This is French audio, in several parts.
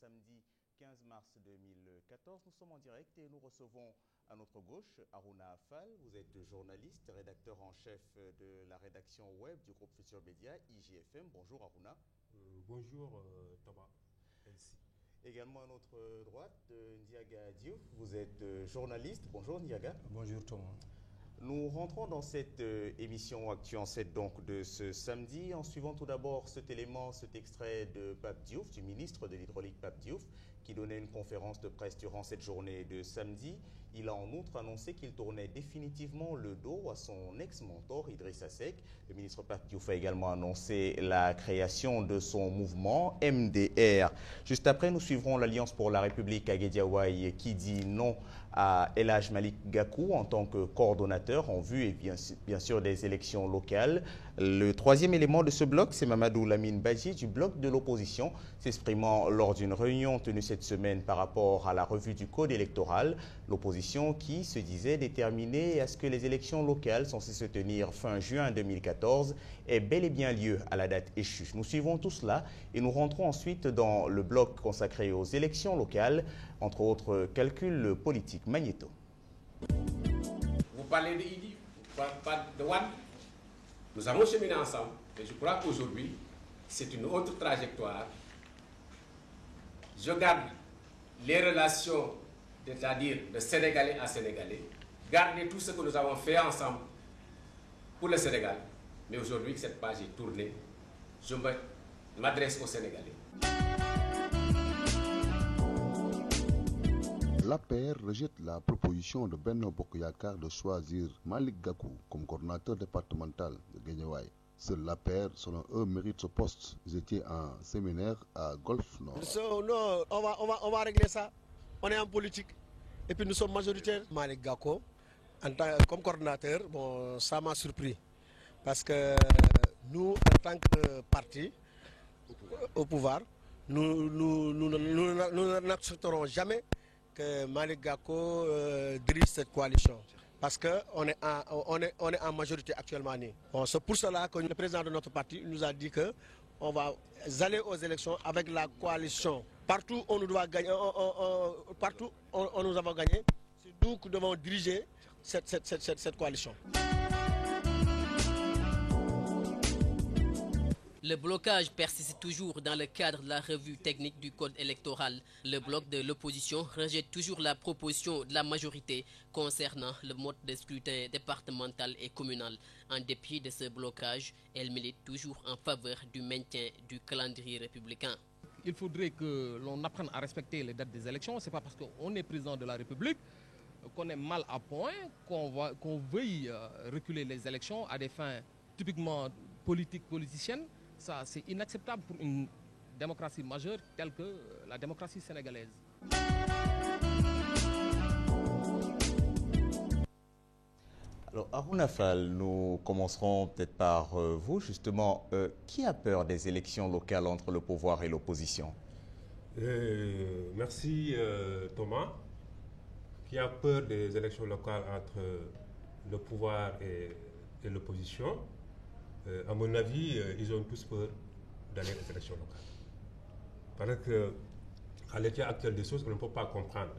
samedi 15 mars 2014. Nous sommes en direct et nous recevons à notre gauche Harouna Fall. Vous êtes journaliste, rédacteur en chef de la rédaction web du groupe Futur Média, IGFM. Bonjour Harouna. Bonjour Thomas. Merci. Également à notre droite, Ndiaga Diouf. Vous êtes journaliste. Bonjour Ndiaga. Bonjour Thomas. Nous rentrons dans cette émission Actu en 7 donc de ce samedi en suivant tout d'abord cet élément, cet extrait de Pape Diouf, du ministre de l'Hydraulique Pape Diouf, qui donnait une conférence de presse durant cette journée de samedi. Il a en outre annoncé qu'il tournait définitivement le dos à son ex-mentor Idrissa Seck. Le ministre Pape Diouf a également annoncé la création de son mouvement MDR. Juste après, nous suivrons l'Alliance pour la République à Guédiawaye qui dit non à El Hadj Malick Gakou en tant que coordonnateur en vue et bien sûr des élections locales. Le troisième élément de ce bloc, c'est Mamadou Lamine Badji du bloc de l'opposition, s'exprimant lors d'une réunion tenue cette semaine par rapport à la revue du code électoral. L'opposition qui se disait déterminée à ce que les élections locales censées se tenir fin juin 2014 aient bel et bien lieu à la date échue. Nous suivons tout cela et nous rentrons ensuite dans le bloc consacré aux élections locales, entre autres calculs politiques. Magnéto. Vous parlez de Idi, vous parlez de Wad. Nous avons cheminé ensemble et je crois qu'aujourd'hui, c'est une autre trajectoire. Je garde les relations, c'est-à-dire de Sénégalais à Sénégalais, garder tout ce que nous avons fait ensemble pour le Sénégal. Mais aujourd'hui, cette page est tournée. Je m'adresse aux Sénégalais. L'APR rejette la proposition de Benno Bokk Yakaar de choisir Malick Gakou comme coordonnateur départemental de Guédiawaye. Seul l'APR, selon eux, mérite ce poste. Ils étaient en séminaire à Golfe Nord. Non, on va régler ça. On est en politique et puis nous sommes majoritaires. Malick Gakou, comme coordonnateur, bon, ça m'a surpris. Parce que nous, en tant que parti au pouvoir, nous n'accepterons jamais que Malick Gakou dirige cette coalition. Parce qu'on est en majorité actuellement. Bon, c'est pour cela que le président de notre parti nous a dit qu'on va aller aux élections avec la coalition. Partout où nous devons gagner, partout où nous avons gagné, c'est nous qui devons diriger cette coalition. Le blocage persiste toujours dans le cadre de la revue technique du code électoral. Le bloc de l'opposition rejette toujours la proposition de la majorité concernant le mode de scrutin départemental et communal. En dépit de ce blocage, elle milite toujours en faveur du maintien du calendrier républicain. Il faudrait que l'on apprenne à respecter les dates des élections. Ce n'est pas parce qu'on est président de la République qu'on est mal à point, qu'on veuille reculer les élections à des fins typiquement politiciennes. Ça, c'est inacceptable pour une démocratie majeure telle que la démocratie sénégalaise. Alors, Harouna Fall, nous commencerons peut-être par vous. Justement, qui a peur des élections locales entre le pouvoir et l'opposition? Merci Thomas. Qui a peur des élections locales entre le pouvoir et l'opposition? À mon avis, ils ont tous peur d'aller aux élections locales. Parce qu'à l'état actuel des choses, on ne peut pas comprendre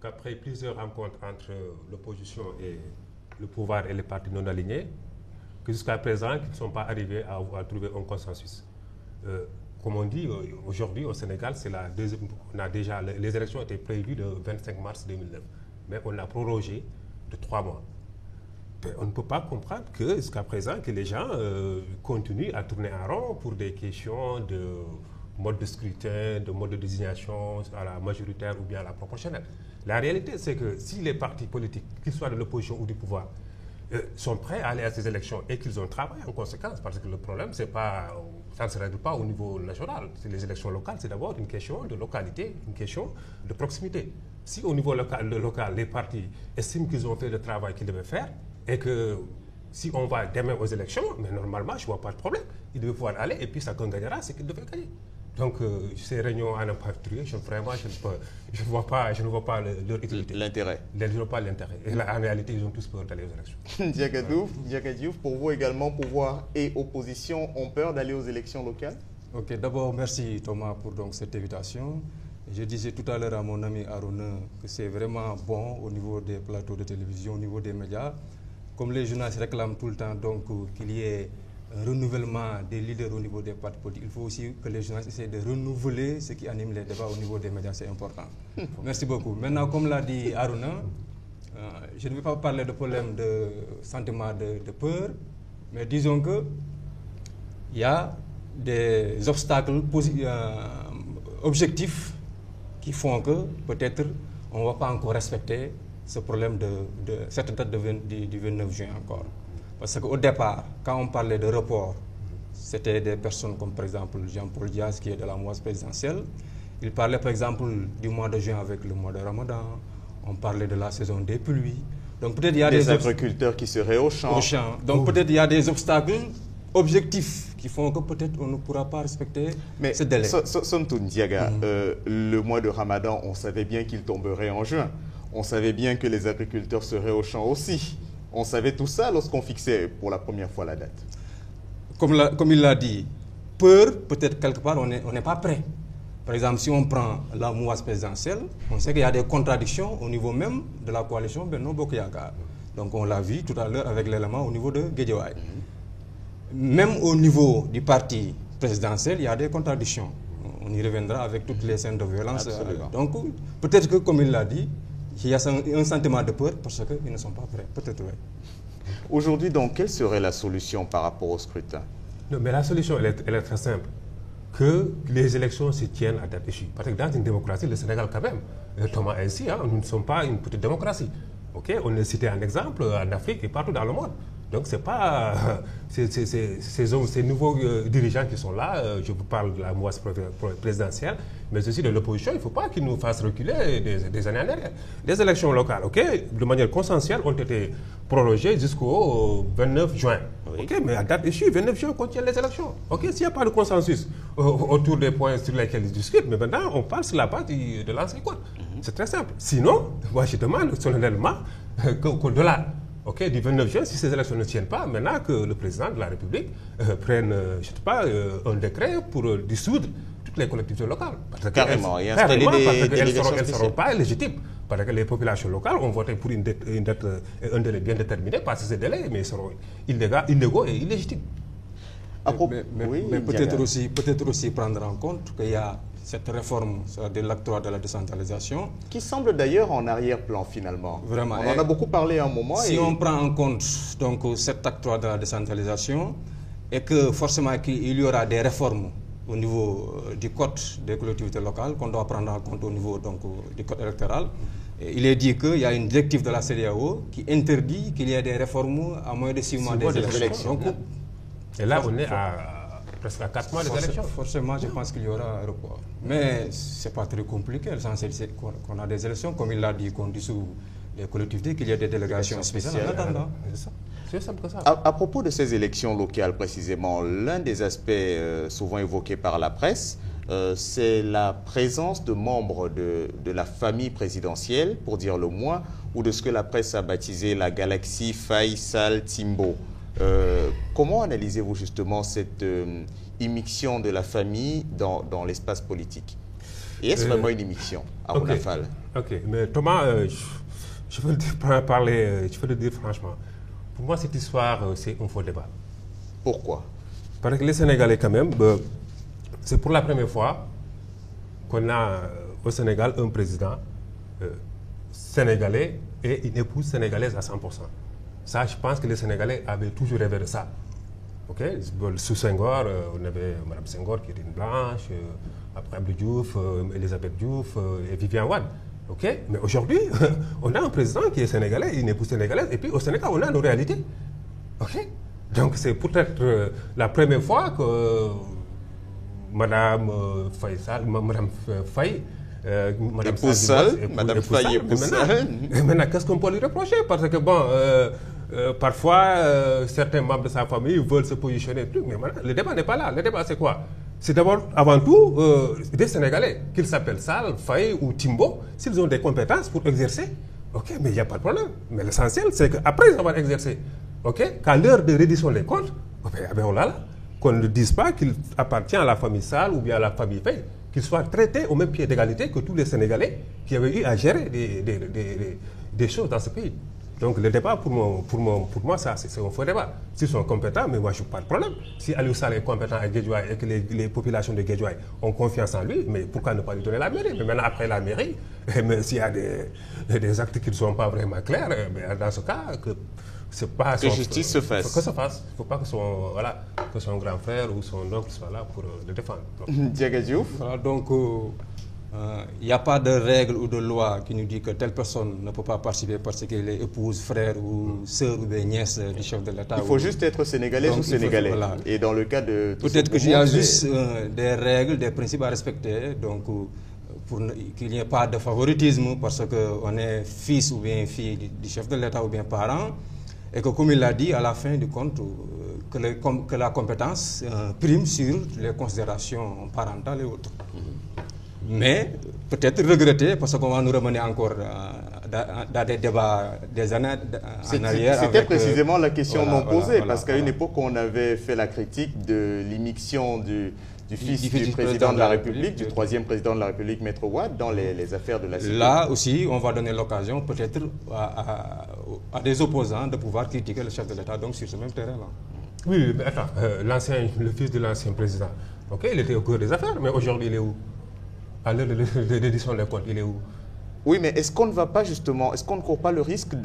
qu'après plusieurs rencontres entre l'opposition et le pouvoir et les partis non alignés, que jusqu'à présent, ils ne sont pas arrivés à trouver un consensus. Comme on dit, aujourd'hui au Sénégal, c'est la deuxième, les élections étaient prévues le 25 mars 2009, mais on a prorogé de 3 mois. On ne peut pas comprendre que jusqu'à présent que les gens continuent à tourner en rond pour des questions de mode de scrutin, de mode de désignation à la majoritaire ou bien à la proportionnelle. La réalité, c'est que si les partis politiques, qu'ils soient de l'opposition ou du pouvoir, sont prêts à aller à ces élections et qu'ils ont travaillé en conséquence, parce que le problème, ça ne se règle pas au niveau national. Les élections locales, c'est d'abord une question de localité, une question de proximité. Si au niveau local, les partis estiment qu'ils ont fait le travail qu'ils devaient faire, et que si on va demain aux élections, mais normalement, je ne vois pas de problème. Ils devaient pouvoir aller et puis chacun gagnera ce qu'il devait gagner. Donc, ces réunions à n'importe vraiment, je ne vois pas leur utilité. L'intérêt. Je ne vois pas l'intérêt. Et là, en réalité, ils ont tous peur d'aller aux élections. Ndiaga Diouf, pour vous également, pouvoir et opposition ont peur d'aller aux élections locales? Ok, d'abord, merci Thomas pour donc, cette invitation. Je disais tout à l'heure à mon ami Aruna que c'est vraiment bon au niveau des plateaux de télévision, au niveau des médias. Comme les journalistes réclament tout le temps donc qu'il y ait un renouvellement des leaders au niveau des partis politiques, il faut aussi que les journalistes essaient de renouveler ce qui anime les débats au niveau des médias, c'est important. Merci beaucoup. Maintenant, comme l'a dit Aruna, je ne vais pas parler de problème de sentiment de peur, mais disons que il y a des obstacles objectifs qui font que peut-être on ne va pas encore respecter ce problème de cette date du 29 juin encore. Parce qu'au départ, quand on parlait de report, c'était des personnes comme par exemple Jean-Paul Diaz qui est de la mouvance présidentielle. Il parlait par exemple du mois de juin avec le mois de Ramadan. On parlait de la saison des pluies. Donc peut-être il y a des agriculteurs qui seraient au champ. Donc peut-être il y a des obstacles objectifs qui font que peut-être on ne pourra pas respecter ce délai. Somtoun Diaga, le mois de Ramadan, on savait bien qu'il tomberait en juin. On savait bien que les agriculteurs seraient au champ aussi. On savait tout ça lorsqu'on fixait pour la première fois la date. Comme il l'a dit, peur, peut-être quelque part, on n'est pas prêt. Par exemple, si on prend la mouvance présidentielle, on sait qu'il y a des contradictions au niveau même de la coalition Benno Bokk Yakaar. Donc on l'a vu tout à l'heure avec l'élément au niveau de Guédiawaye. Même au niveau du parti présidentiel, il y a des contradictions. On y reviendra avec toutes les scènes de violence. Donc peut-être que, comme il l'a dit, il y a un sentiment de peur parce qu'ils ne sont pas prêts. Peut-être, oui. Aujourd'hui, donc, quelle serait la solution par rapport au scrutin? Non, mais la solution, elle est très simple. Que les élections se tiennent à date échue. Parce que dans une démocratie, le Sénégal quand même, Thomas ainsi, nous ne sommes pas une petite démocratie. Okay? On est cité un exemple en Afrique et partout dans le monde. Donc ce n'est pas ces nouveaux dirigeants qui sont là, je vous parle de la mouvance présidentielle, mais aussi de l'opposition, il ne faut pas qu'ils nous fassent reculer des années en arrière. Les élections locales, de manière consensuelle, ont été prolongées jusqu'au 29 juin. Oui. Mais à date échue, 29 juin, on contient les élections. S'il n'y a pas de consensus autour des points sur lesquels ils discutent, mais maintenant on parle sur la base de l'ancien code. C'est très simple. Sinon, moi je demande solennellement qu'au-delà du 29 juin, si ces élections ne tiennent pas, maintenant que le président de la République prenne, je ne sais pas, un décret pour dissoudre toutes les collectivités locales. Carrément, parce qu'elles ne seront pas légitimes. Parce que les populations locales ont voté pour un délai bien déterminé, parce que ces délais, mais ils seront illégaux et illégitimes. Mais peut-être aussi prendre en compte qu'il y a cette réforme de l'acte 3 de la décentralisation. Qui semble d'ailleurs en arrière-plan finalement. Vraiment. On en a beaucoup parlé à un moment. Si on prend en compte donc, cet acte 3 de la décentralisation et que forcément il y aura des réformes au niveau du code des collectivités locales qu'on doit prendre en compte au niveau donc, du code électoral, et il est dit qu'il y a une directive de la CEDEAO qui interdit qu'il y ait des réformes à moins de 6 mois des élections. Donc, et là, on est presque à 4 mois des élections. Forcément, je pense qu'il y aura un report. Mais ce n'est pas très compliqué. L'essentiel, c'est qu'on a des élections, comme il l'a dit, qu'on dissout les collectivités, qu'il y a des délégations spéciales en attendant. C'est simple que ça. À propos de ces élections locales, précisément, l'un des aspects souvent évoqués par la presse, c'est la présence de membres de la famille présidentielle, pour dire le moins, ou de ce que la presse a baptisé la galaxie Faye, Sall, Timbo. Comment analysez-vous justement cette immixtion de la famille dans l'espace politique? Et est-ce vraiment une immixtion à Ounafal? Ok, mais Thomas, je veux te dire franchement, pour moi cette histoire c'est un faux débat. Pourquoi? Parce que les Sénégalais quand même, c'est pour la première fois qu'on a au Sénégal un président sénégalais et une épouse sénégalaise à 100%. Ça, je pense que les Sénégalais avaient toujours rêvé de ça. Sous Senghor, on avait Mme Senghor qui était une blanche, après Abdou Diouf, Elisabeth Diouf et Viviane Wade. Mais aujourd'hui, on a un président qui est sénégalais, une épouse sénégalaise, et puis au Sénégal, on a nos réalités. Donc c'est peut-être la première fois que Mme Faye, Madame Faye épouse Sall. Maintenant, qu'est-ce qu'on peut lui reprocher? Parce que bon, parfois, certains membres de sa famille veulent se positionner. Mais maintenant, le débat n'est pas là. Le débat, c'est quoi? C'est d'abord, avant tout, des Sénégalais, qu'ils s'appellent Sall, Faye ou Timbo, s'ils ont des compétences pour exercer, mais il n'y a pas de problème. Mais l'essentiel, c'est qu'après avoir exercé, qu'à l'heure de reddition des comptes, qu'on ne dise pas qu'il appartient à la famille Sall ou bien à la famille Faye. qu'il soit traité au même pied d'égalité que tous les Sénégalais qui avaient eu à gérer des choses dans ce pays. Donc le débat, pour moi ça, c'est un faux débat. S'ils sont compétents, mais moi je n'ai pas de problème. Si Aliou Sall est compétent à Guédiawaye et que les populations de Guédiawaye ont confiance en lui, mais pourquoi ne pas lui donner la mairie? Mais maintenant, après la mairie, s'il y a des actes qui ne sont pas vraiment clairs, dans ce cas, que justice se fasse. Que se fasse. Il ne faut pas que son grand frère ou son oncle soit là pour le défendre. Diaga Diouf. Voilà, donc, il n'y a pas de règle ou de loi qui nous dit que telle personne ne peut pas participer parce qu'elle est épouse, frère ou sœur ou des nièces du chef de l'État. Il faut juste être sénégalais ou sénégalais. Voilà. Et dans le cas de... Peut-être qu'il y a juste des règles, des principes à respecter, donc pour qu'il n'y ait pas de favoritisme parce qu'on est fils ou bien fille du chef de l'État ou bien parent, et que comme il l'a dit, à la fin du compte, que la compétence prime sur les considérations parentales et autres. Mais peut-être regretter, parce qu'on va nous remener encore dans des débats des années en arrière. C'était précisément la question non posée, parce qu'à une époque, on avait fait la critique de l'immixtion du fils du président de la République, du troisième président de la République, Maître Wade, dans les affaires de la sécurité. Là aussi, on va donner l'occasion peut-être à des opposants de pouvoir critiquer le chef de l'État, donc sur ce même terrain-là. Oui, mais attends, le fils de l'ancien président, ok, il était au cœur des affaires, mais aujourd'hui, il est où? À l'heure de l'édition des comptes, il est où? Oui, mais est-ce qu'on ne va pas justement, est-ce qu'on ne court pas le risque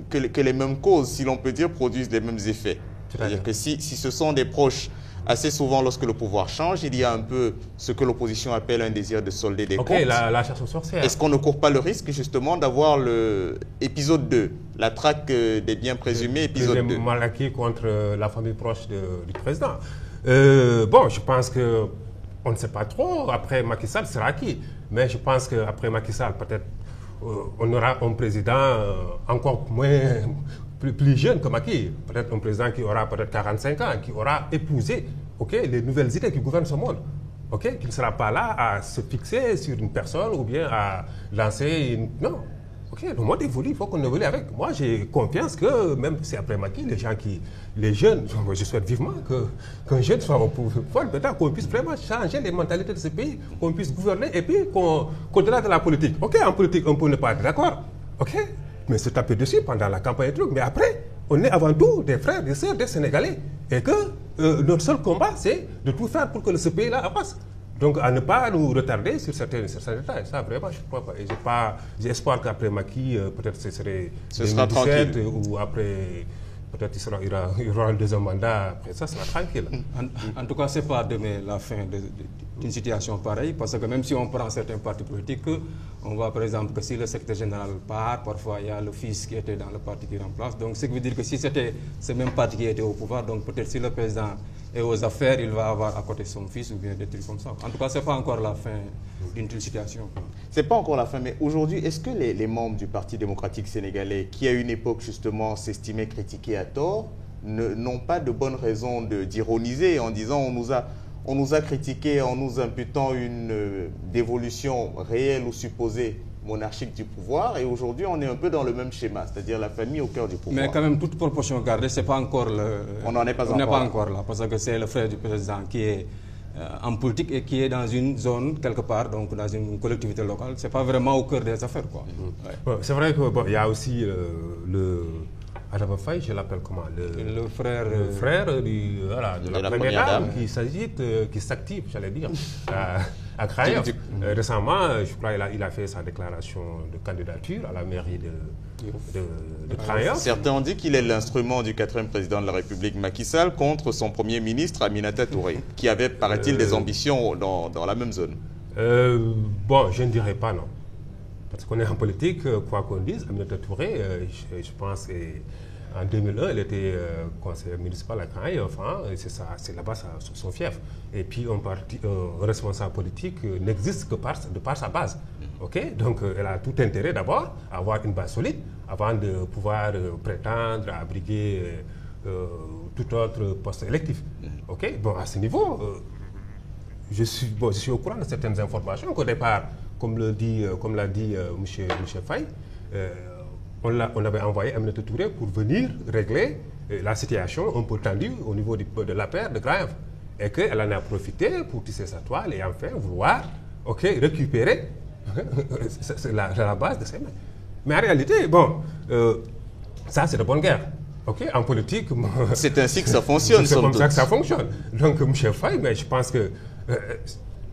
que les mêmes causes, si l'on peut dire, produisent les mêmes effets? C'est-à-dire que si ce sont des proches, assez souvent lorsque le pouvoir change, il y a un peu ce que l'opposition appelle un désir de solder des comptes. Ok, la chasse aux sorcières. Est-ce qu'on ne court pas le risque justement d'avoir l'épisode 2, la traque des biens présumés, épisode 2? Mal acquis contre la famille proche du président. Bon, je pense que on ne sait pas trop, après Macky Sall sera qui. Mais je pense qu'après Macky Sall, peut-être, on aura un président encore plus jeune que Macky. Peut-être un président qui aura peut-être 45 ans, qui aura épousé les nouvelles idées qui gouvernent ce monde. Qui ne sera pas là à se fixer sur une personne ou bien à lancer une... Non. Le monde évolue, il faut qu'on évolue avec. Moi, j'ai confiance que même si après Macky, les jeunes, je souhaite vivement qu'un jeune soit au pouvoir, qu'on puisse vraiment changer les mentalités de ce pays, qu'on puisse gouverner et puis qu'au-delà de la politique. En politique, on peut ne pas être d'accord, mais se taper dessus pendant la campagne et tout. Mais après, on est avant tout des frères, des sœurs, des Sénégalais. Et que notre seul combat, c'est de tout faire pour que ce pays-là avance. Donc, à ne pas nous retarder sur certains détails. Ça, vraiment, je ne crois pas. J'ai espoir qu'aprce Macky, peut-être ce sera 2017 ou après, peut-être il y aura un deuxième mandat. Après ça sera tranquille. En tout cas, ce n'est pas demain la fin d'une situation pareille, parce que même si on prend certains partis politiques, on voit par exemple que si le secrétaire général part, parfois il y a le fils qui était dans le parti qui remplace. Donc, ce qui veut dire que si c'était ce même parti qui était au pouvoir, donc peut-être si le président est aux affaires, il va avoir à côté son fils ou bien des trucs comme ça. En tout cas, ce n'est pas encore la fin d'une telle situation. Ce n'est pas encore la fin, mais aujourd'hui, est-ce que les membres du Parti démocratique sénégalais, qui à une époque justement s'estimaient critiqués à tort, n'ont pas de bonnes raisons d'ironiser en disant on nous a critiqués en nous imputant une dévolution réelle ou supposée monarchique du pouvoir, et aujourd'hui on est un peu dans le même schéma, c'est-à-dire la famille au cœur du pouvoir. Mais quand même, toute proportion gardée, c'est pas encore on n'en est pas encore là, parce que c'est le frère du président qui est en politique et qui est dans une zone quelque part, donc dans une collectivité locale. C'est pas vraiment au cœur des affaires, quoi. C'est vrai qu'il y a aussi le Adama Faye, je l'appelle comment, le frère de la première dame qui s'agite, qui s'active, j'allais dire, à Crayov. Récemment, je crois qu'il a fait sa déclaration de candidature à la mairie de Crayov. Certains ont dit qu'il est l'instrument du 4e président de la République, Macky Sall, contre son premier ministre, Aminata Touré, qui avait, paraît-il, des ambitions dans la même zone. Bon, je ne dirais pas non. Parce qu'on est en politique, quoi qu'on dise, Aminata Touré, je pense en 2001, elle était conseillère municipale à Crayov. C'est là-bas son fief. Et puis, un responsable politique n'existe que de par sa base. Donc, elle a tout intérêt d'abord à avoir une base solide avant de pouvoir prétendre à briguer tout autre poste électif. Bon, à ce niveau, je suis au courant de certaines informations qu'au départ, comme l'a dit M. Faye, on avait envoyé Aminata Touré pour venir régler la situation un peu tendue au niveau de la paire de Grave. Et qu'elle en a profité pour tisser sa toile et enfin vouloir récupérer la base de ses mains. Mais en réalité, bon, ça c'est de bonne guerre. En politique... C'est ainsi que ça fonctionne, c'est comme ça que ça fonctionne. Donc, M. Faye, mais je pense que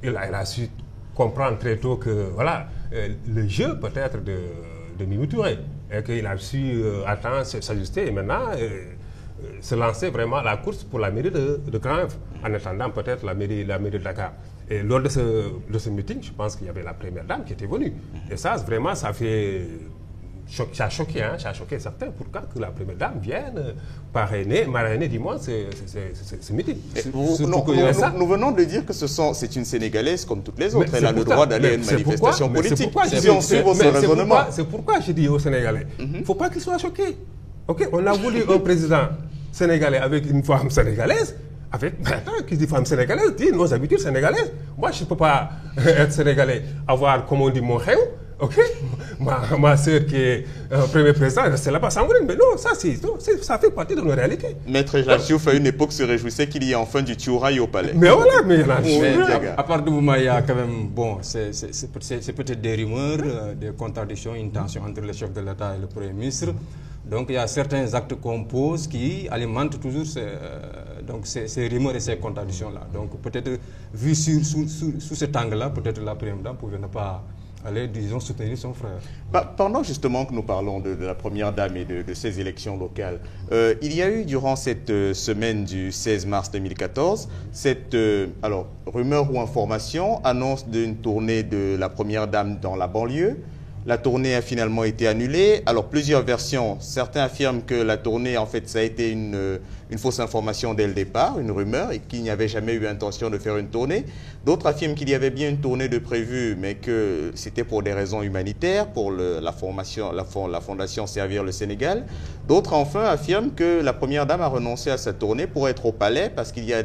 il a su comprendre très tôt que, voilà, le jeu peut-être de Mimi Touré, et qu'il a su attendre, s'ajuster, et maintenant se lancer vraiment à la course pour la mairie de Grand Yoff, en attendant peut-être la mairie de Dakar. Et lors de ce meeting, je pense qu'il y avait la première dame qui était venue. Et ça, vraiment, ça fait... Ça a choqué, hein, ça a choqué certains. Pourquoi que la première dame vienne marrainer, dis-moi, ce meeting. Nous venons de dire que c'est une Sénégalaise comme toutes les autres. Elle a le droit d'aller à une manifestation politique. Si on suit votre raisonnement. C'est pourquoi je dis aux Sénégalais, il ne faut pas qu'ils soient choqués. On a voulu un président sénégalais avec une femme sénégalaise. Qui dit femme sénégalaise, dit nos habitudes sénégalaises. Moi, je ne peux pas être sénégalais, avoir, comme on dit, mon réew. Ma soeur qui est premier président, c'est là-bas sanguine. Mais non, ça fait partie de nos réalités. Maître Jadjouf, à une époque, se réjouissait qu'il y ait enfin du tchouraï au palais. Mais voilà, mais à part du moment, il y a quand même, bon, c'est peut-être des rumeurs, des contradictions, une tension entre le chef de l'État et le Premier ministre. Donc il y a certains actes qu'on pose qui alimentent toujours ces rumeurs et ces contradictions-là. Donc peut-être, vu sous cet angle-là, peut-être la Première Dame pouvait ne pas aller, disons, soutenir son frère. Pendant justement que nous parlons de la Première Dame et de ces élections locales, il y a eu durant cette semaine du 16 mars 2014, cette rumeur ou information annonce d'une tournée de la Première Dame dans la banlieue. La tournée a finalement été annulée. Alors, plusieurs versions. Certains affirment que la tournée, en fait, ça a été une fausse information dès le départ, une rumeur, et qu'il n'y avait jamais eu intention de faire une tournée. D'autres affirment qu'il y avait bien une tournée de prévue, mais que c'était pour des raisons humanitaires, pour la fondation Servir le Sénégal. D'autres, enfin, affirment que la Première Dame a renoncé à sa tournée pour être au palais, parce qu'il y a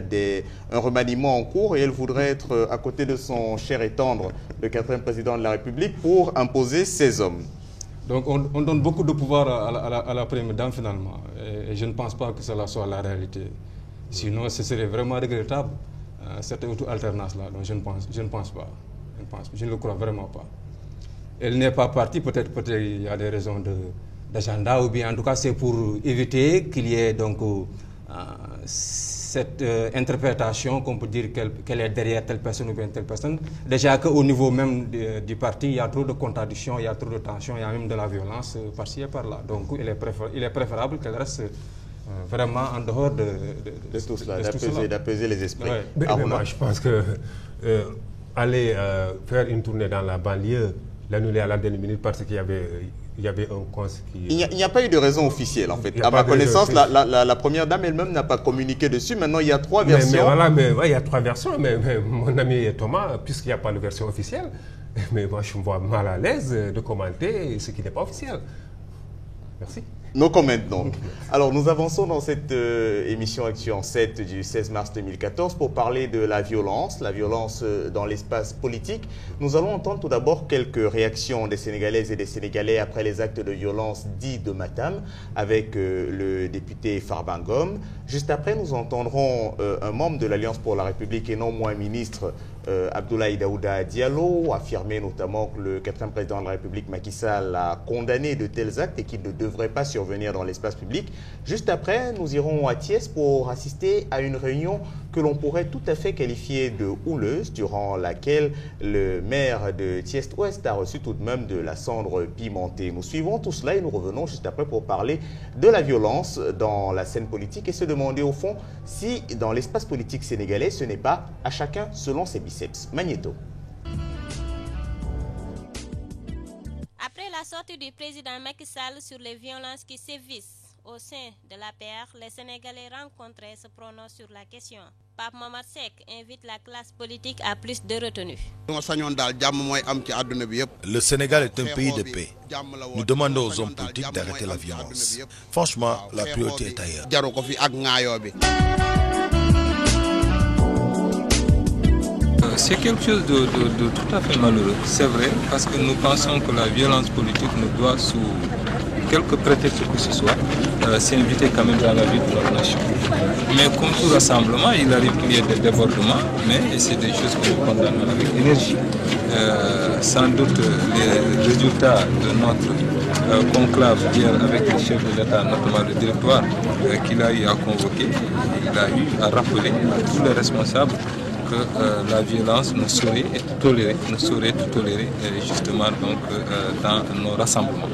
un remaniement en cours, et elle voudrait être à côté de son cher et tendre, le 4e président de la République, pour imposer ses hommes. Donc on donne beaucoup de pouvoir à la Première Dame finalement, et je ne pense pas que cela soit la réalité. Sinon, ce serait vraiment regrettable, cette auto-alternance-là. Donc je ne pense pas. Je ne le crois vraiment pas. Elle n'est pas partie, peut-être il y a des raisons d'agenda, ou bien en tout cas c'est pour éviter qu'il y ait donc cette interprétation qu'on peut dire qu'elle est derrière telle personne ou bien telle personne. Déjà qu'au niveau même du parti, il y a trop de contradictions, il y a trop de tensions, il y a même de la violence par-ci et par-là. Donc il est préférable qu'elle reste vraiment en dehors de tout cela, d'apaiser les esprits. Ouais. Mais moi, je pense que aller faire une tournée dans la banlieue, l'annuler à la dernière minute parce qu'il y avait un conseil qui... Il n'y a pas eu de raison officielle, en fait. À ma connaissance, la Première Dame elle-même n'a pas communiqué dessus. Maintenant, il y a 3 versions. Il y a 3 versions, mais mon ami Thomas, puisqu'il n'y a pas de version officielle, mais moi, je me vois mal à l'aise de commenter ce qui n'est pas officiel. Merci. No comment donc. Alors nous avançons dans cette émission Actu en 7 du 16 mars 2014 pour parler de la violence dans l'espace politique. Nous allons entendre tout d'abord quelques réactions des Sénégalaises et des Sénégalais après les actes de violence dits de Matam avec le député Farba Ngom. Juste après, nous entendrons un membre de l'Alliance pour la République et non moins ministre, Abdoulaye Daouda Diallo, affirmer notamment que le 4e président de la République, Macky Sall, a condamné de tels actes et qu'il ne devrait pas survenir dans l'espace public. Juste après, nous irons à Thiès pour assister à une réunion que l'on pourrait tout à fait qualifier de houleuse, durant laquelle le maire de Thiès-Ouest a reçu tout de même de la cendre pimentée. Nous suivons tout cela et nous revenons juste après pour parler de la violence dans la scène politique et se demander au fond si dans l'espace politique sénégalais, ce n'est pas à chacun selon ses biceps. Magnéto. Après la sortie du président Macky Sall sur les violences qui sévissent au sein de l'APR, les Sénégalais rencontrés se prononcent sur la question. Pape Momar Seck invite la classe politique à plus de retenue. Le Sénégal est un pays de paix. Nous demandons aux hommes politiques d'arrêter la violence. Franchement, la priorité est ailleurs. C'est quelque chose de tout à fait malheureux, c'est vrai, parce que nous pensons que la violence politique nous doit, sous quelque prétexte que ce soit, s'inviter quand même dans la vie de notre nation. Mais comme tout rassemblement, il arrive qu'il y ait des débordements, mais c'est des choses que nous condamnons avec énergie. sans doute les résultats de notre conclave hier avec le chef de l'État, notamment le directoire qu'il a eu à convoquer. Il a eu à rappeler à tous les responsables que la violence ne saurait être tolérée, justement donc, dans nos rassemblements.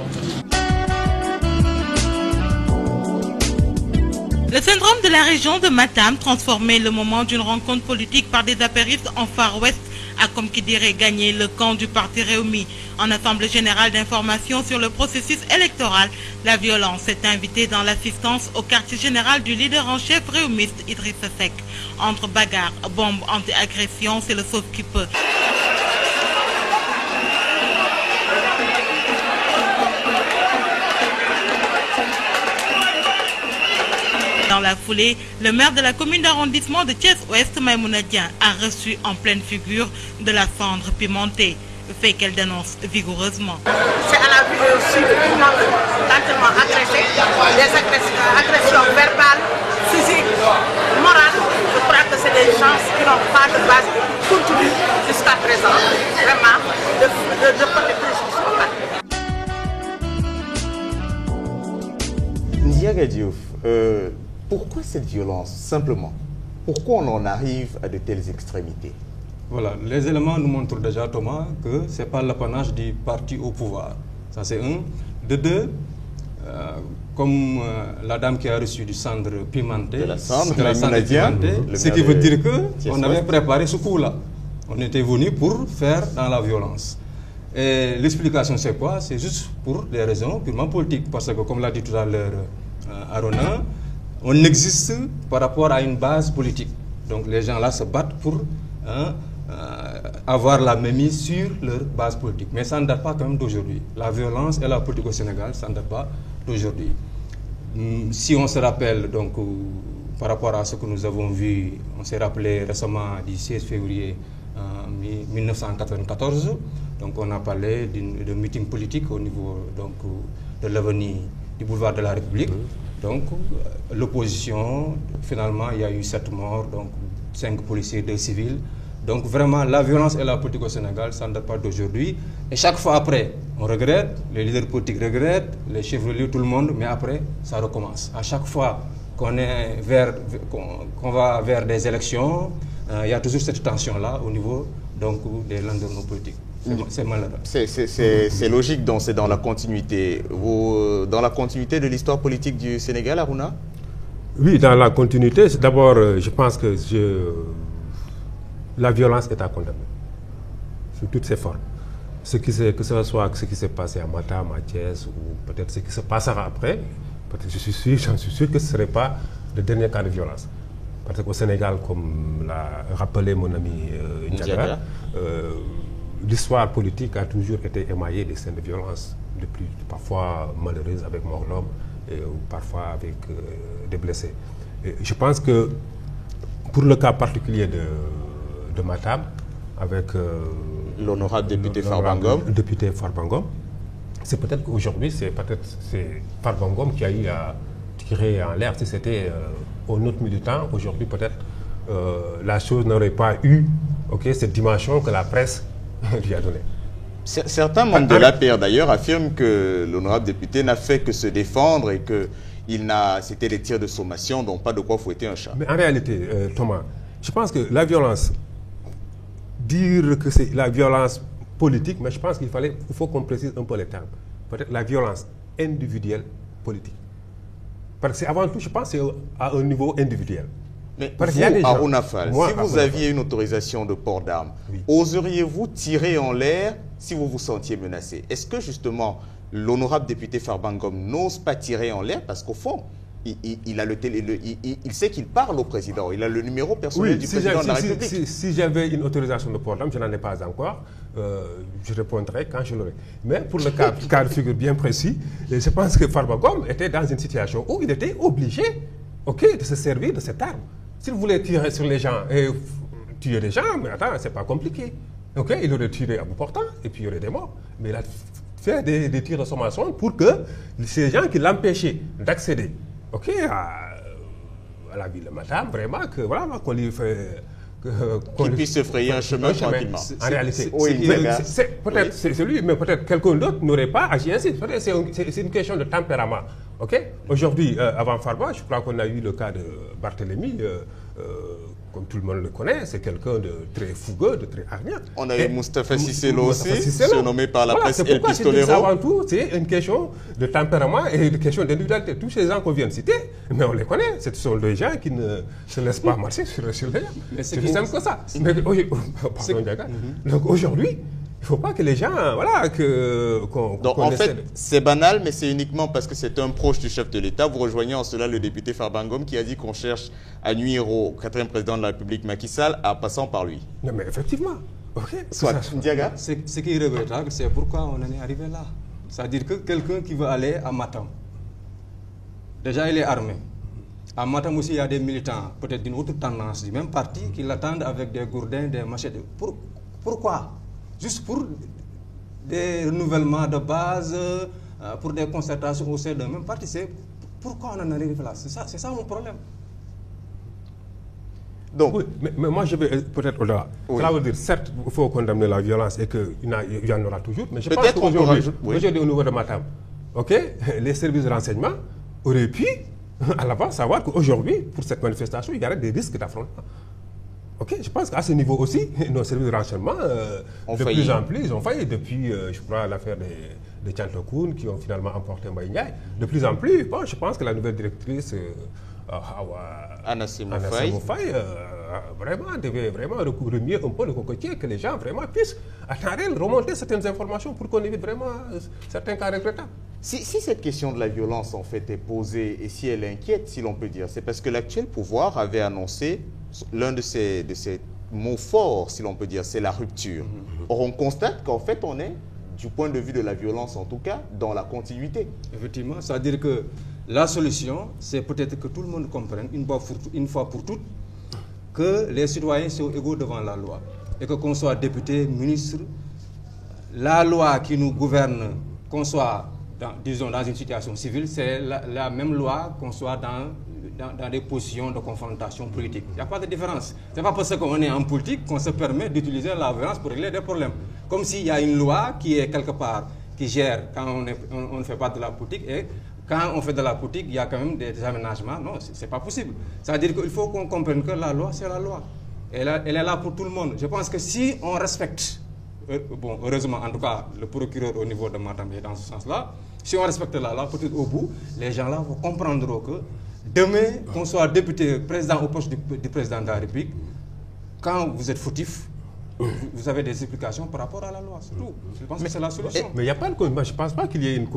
Le syndrome de la région de Matam, transformer le moment d'une rencontre politique par des apéristes en Far West, a comme qui dirait gagné le camp du parti Réumi. En assemblée générale d'information sur le processus électoral, la violence est invitée dans l'assistance au quartier général du leader en chef réumiste Idrissa Seck. Entre bagarres, bombes, anti-agression, c'est le sauve qui peut. Dans la foulée, le maire de la commune d'arrondissement de Thiès-Ouest, Maïmouna Dieng, a reçu en pleine figure de la cendre pimentée, fait qu'elle dénonce vigoureusement. C'est à la vue aussi de tout le monde tellement agressé, des agressions verbales, physiques, morales. Je crois que c'est des gens qui n'ont pas de base continue jusqu'à présent, vraiment, de côté plus Ndiaga Diouf, pourquoi cette violence, simplement? Pourquoi on en arrive à de telles extrémités? Voilà, les éléments nous montrent déjà, Thomas, que ce n'est pas l'apanage du parti au pouvoir. Ça, c'est un. De deux, comme la dame qui a reçu du cendre pimenté, ce qui veut dire qu'on avait préparé ce coup-là. On était venu pour faire dans la violence. Et l'explication, c'est quoi? C'est juste pour des raisons purement politiques. Parce que, comme l'a dit tout à l'heure Arona, on existe par rapport à une base politique. Donc les gens là se battent pour avoir la mainmise sur leur base politique. Mais ça ne date pas quand même d'aujourd'hui. La violence et la politique au Sénégal, ça ne date pas d'aujourd'hui. Si on se rappelle, donc, par rapport à ce que nous avons vu, on s'est rappelé récemment du 16 février 1994, donc on a parlé de meeting politique au niveau donc, de l'avenue du boulevard de la République. Donc l'opposition, finalement, il y a eu 7 morts, donc 5 policiers, 2 civils. Donc vraiment, la violence et la politique au Sénégal, ça ne date pas d'aujourd'hui. Et chaque fois après, on regrette, les leaders politiques regrettent, les chefs religieux, tout le monde, mais après, ça recommence. À chaque fois qu'on va vers des élections, il y a toujours cette tension-là au niveau donc, des landerneaux politiques. C'est malheureux. C'est logique, donc c'est dans la continuité. Dans la continuité de l'histoire politique du Sénégal, Aruna? Oui, dans la continuité. D'abord, je pense que la violence est à condamner, sous toutes ses formes. Que ce soit ce qui s'est passé à Matam, à Thiès, ou peut-être ce qui se passera après, peut-être j'en suis sûr que ce ne serait pas le dernier cas de violence. Parce qu'au Sénégal, comme l'a rappelé mon ami Ndiaga, l'histoire politique a toujours été émaillée des scènes de violence, parfois malheureuses avec mort d'homme, ou parfois avec des blessés. Et je pense que pour le cas particulier de Matam, avec l'honorable député Farbangom, c'est peut-être qu'aujourd'hui, c'est Farbangom qui a eu à tirer en l'air. Si c'était un autre militant, aujourd'hui peut-être la chose n'aurait pas eu cette dimension que la presse lui a donnée. Certains membres de l'APR d'ailleurs affirment que l'honorable député n'a fait que se défendre et que c'était des tirs de sommation, donc pas de quoi fouetter un chat. Mais en réalité, Thomas, je pense que la violence, dire que c'est la violence politique, mais je pense qu'il faut qu'on précise un peu les termes. Peut-être la violence individuelle politique. Parce que avant tout, je pense que c'est à un niveau individuel. Mais vous, Aruna Fall, si vous aviez une autorisation de port d'armes, oseriez-vous tirer en l'air si vous vous sentiez menacé? Est-ce que justement l'honorable député Farbangom n'ose pas tirer en l'air parce qu'au fond, il sait qu'il parle au président, il a le numéro personnel du président de la République. Si j'avais une autorisation de port d'armes, je n'en ai pas encore, je répondrai quand je l'aurai. Mais pour le cas de figure bien précis, je pense que Farbangom était dans une situation où il était obligé de se servir de cette arme. S'il voulait tirer sur les gens et tuer les gens, mais attends, c'est pas compliqué. Il aurait tiré à bout portant et puis il y aurait des morts. Mais il a fait des tirs de sommation pour que ces gens qui l'empêchaient d'accéder à la ville de Matam, vraiment, Qu'il puisse se frayer un chemin tranquillement. En réalité, peut-être c'est lui, mais peut-être quelqu'un d'autre n'aurait pas agi ainsi. C'est une question de tempérament. Aujourd'hui, avant Farba, je crois qu'on a eu le cas de Barthélemy, comme tout le monde le connaît, c'est quelqu'un de très fougueux, de très hargneux. On a eu Moustapha Cissé Lo aussi, surnommé par la presse El Pistolero. Avant tout, c'est une question de tempérament et une question d'individualité. Tous ces gens qu'on vient de citer, mais on les connaît. Ce sont des gens qui ne se laissent pas marcher sur les gens. C'est plus simple que ça. Donc aujourd'hui, il ne faut pas que les gens, Donc en fait, c'est banal, mais c'est uniquement parce que c'est un proche du chef de l'État. Vous rejoignez en cela le député Farba Ngom qui a dit qu'on cherche à nuire au 4e président de la République, Macky Sall, en passant par lui. Non mais effectivement. Ndiaga. Ce qui est regrettable, c'est pourquoi on en est arrivé là. C'est-à-dire que quelqu'un qui veut aller à Matam, déjà il est armé. À Matam aussi, il y a des militants, peut-être d'une autre tendance, du même parti, qui l'attendent avec des gourdins, des machettes. Pourquoi? Juste pour des renouvellements de base, pour des concertations au sein d'un même parti. Pourquoi on en arrive là? C'est ça mon problème. Donc, oui, mais moi je vais peut-être au-delà. Ça veut dire, certes, il faut condamner la violence et qu'il y en aura toujours, mais je pense qu'aujourd'hui, au niveau de Matam, les services de renseignement auraient pu, à l'avance, savoir qu'aujourd'hui, pour cette manifestation, il y aurait des risques d'affrontement. Je pense qu'à ce niveau aussi, nos services de renseignement, de plus en plus, ils ont failli depuis, je crois, l'affaire des Tchantokoun qui ont finalement emporté Mbaye. De plus en plus, je pense que la nouvelle directrice, Anna Semoufai, vraiment devait remuer un peu le cocotier, que les gens vraiment puissent attendre, remonter certaines informations pour qu'on évite vraiment certains cas regrettables. Si cette question de la violence en fait est posée et si elle inquiète, si l'on peut dire, c'est parce que l'actuel pouvoir avait annoncé l'un de ces mots forts, si l'on peut dire, c'est la rupture. Or, on constate qu'en fait, on est, du point de vue de la violence en tout cas, dans la continuité. Effectivement, c'est-à-dire que la solution, c'est peut-être que tout le monde comprenne, une fois pour toutes, que les citoyens sont égaux devant la loi. Et que qu'on soit député, ministre, la loi qui nous gouverne, qu'on soit, disons, dans une situation civile, c'est la même loi qu'on soit dans des positions de confrontation politique. Il n'y a pas de différence. Ce n'est pas parce qu'on est en politique qu'on se permet d'utiliser la violence pour régler des problèmes. Comme s'il y a une loi qui est quelque part, qui gère quand on ne fait pas de la politique, et quand on fait de la politique, il y a quand même des aménagements. Non, ce n'est pas possible. C'est-à-dire qu'il faut qu'on comprenne que la loi, c'est la loi. Elle est là pour tout le monde. Je pense que si on respecte, heureusement, en tout cas, le procureur au niveau de Matam est dans ce sens-là, si on respecte la loi, peut-être au bout, les gens-là vont comprendre que demain, qu'on soit député, président ou poste du président de la République, quand vous êtes fautif, vous avez des explications par rapport à la loi. C'est tout. Je pense que c'est la solution. Mais il n'y a pas je ne pense pas qu'il y ait une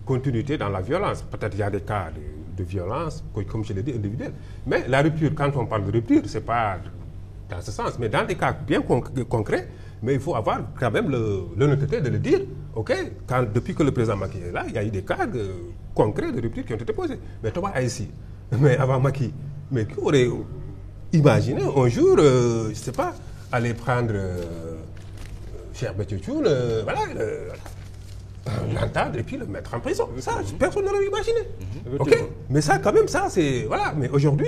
continuité dans la violence. Peut-être qu'il y a des cas de violence, comme je l'ai dit, individuels. Mais la rupture, quand on parle de rupture, ce n'est pas dans ce sens. Mais dans des cas bien concrets, mais il faut avoir quand même l'honnêteté de le dire. Depuis que le président Macky est là, il y a eu des cas concrets de rupture qui ont été posés. Mais Thomas Aïssi, mais avant Macky, mais qui aurait imaginé un jour, je ne sais pas, aller prendre Cheikh Béthio Thioune, l'entendre et puis le mettre en prison. Ça, personne n'aurait imaginé. Mais ça, quand même, ça, c'est... Voilà, mais aujourd'hui,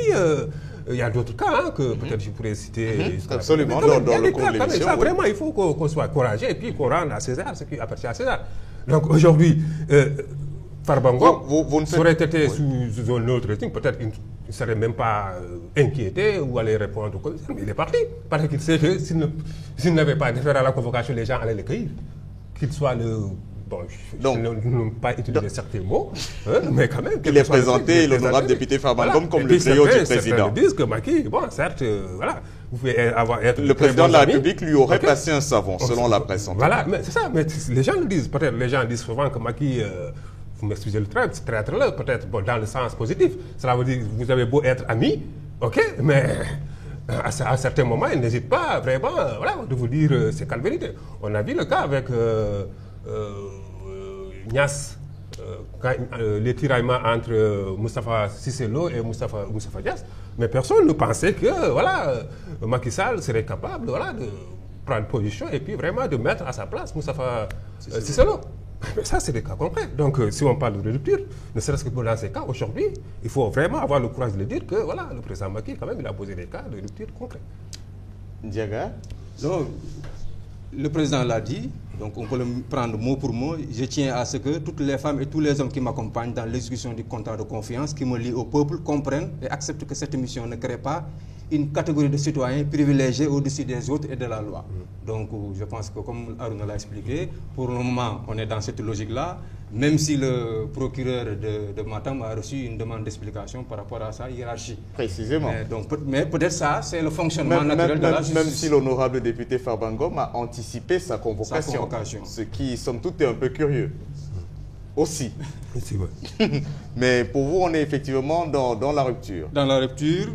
il y a d'autres cas que peut-être je pourrais citer. Absolument, dans le cours de l'émission. Ça, vraiment, il faut qu'on soit courageux et puis qu'on rende à César ce qui appartient à César. Donc aujourd'hui, Farba Ngom aurait été sous un autre régime, peut-être qu'il ne serait même pas inquiété ou allait répondre au commissaire, mais il est parti. Parce qu'il sait que s'il n'avait pas déféré à la convocation, les gens allaient le cueillir. Qu'il soit le... Donc, je n'ai pas utilisé certains mots, mais quand même... Il est présenté l'honorable député Farba Ngom comme le trio du président. Ils disent que Macky, certes, voilà, vous pouvez être... Le président de la République lui aurait passé un savon, selon la presse. Voilà, mais c'est ça, mais les gens le disent. Peut-être les gens disent souvent que Macky... vous m'excusez le traître-là, peut-être dans le sens positif. Cela veut dire que vous avez beau être amis, mais à certains moments, il n'hésite pas vraiment de vous dire c'est quelle vérité. On a vu le cas avec Niass, les tiraillements entre Moustapha Cissé Lo et Moustapha Niass. Mais personne ne pensait que Macky Sall serait capable de prendre position et puis vraiment de mettre à sa place Moustapha Cissé Lo. Mais ça, c'est des cas concrets. Donc, si on parle de rupture, ne serait-ce que dans ces cas, aujourd'hui, il faut vraiment avoir le courage de le dire que, le président Macky, quand même, il a posé des cas de rupture concrets. Diaga? Non, le président l'a dit, donc on peut le prendre mot pour mot. Je tiens à ce que toutes les femmes et tous les hommes qui m'accompagnent dans l'exécution du contrat de confiance, qui me lient au peuple, comprennent et acceptent que cette mission ne crée pas une catégorie de citoyens privilégiés au-dessus des autres et de la loi. Donc je pense que, comme Aruna l'a expliqué, pour le moment on est dans cette logique-là, même si le procureur de Matam a reçu une demande d'explication par rapport à sa hiérarchie. Précisément. Mais peut-être ça, c'est le fonctionnement naturel de la justice. Même si l'honorable député Farbangom a anticipé sa convocation. Ce qui, somme toute, est un peu curieux. Aussi. Mais pour vous, on est effectivement dans la rupture. Dans la rupture,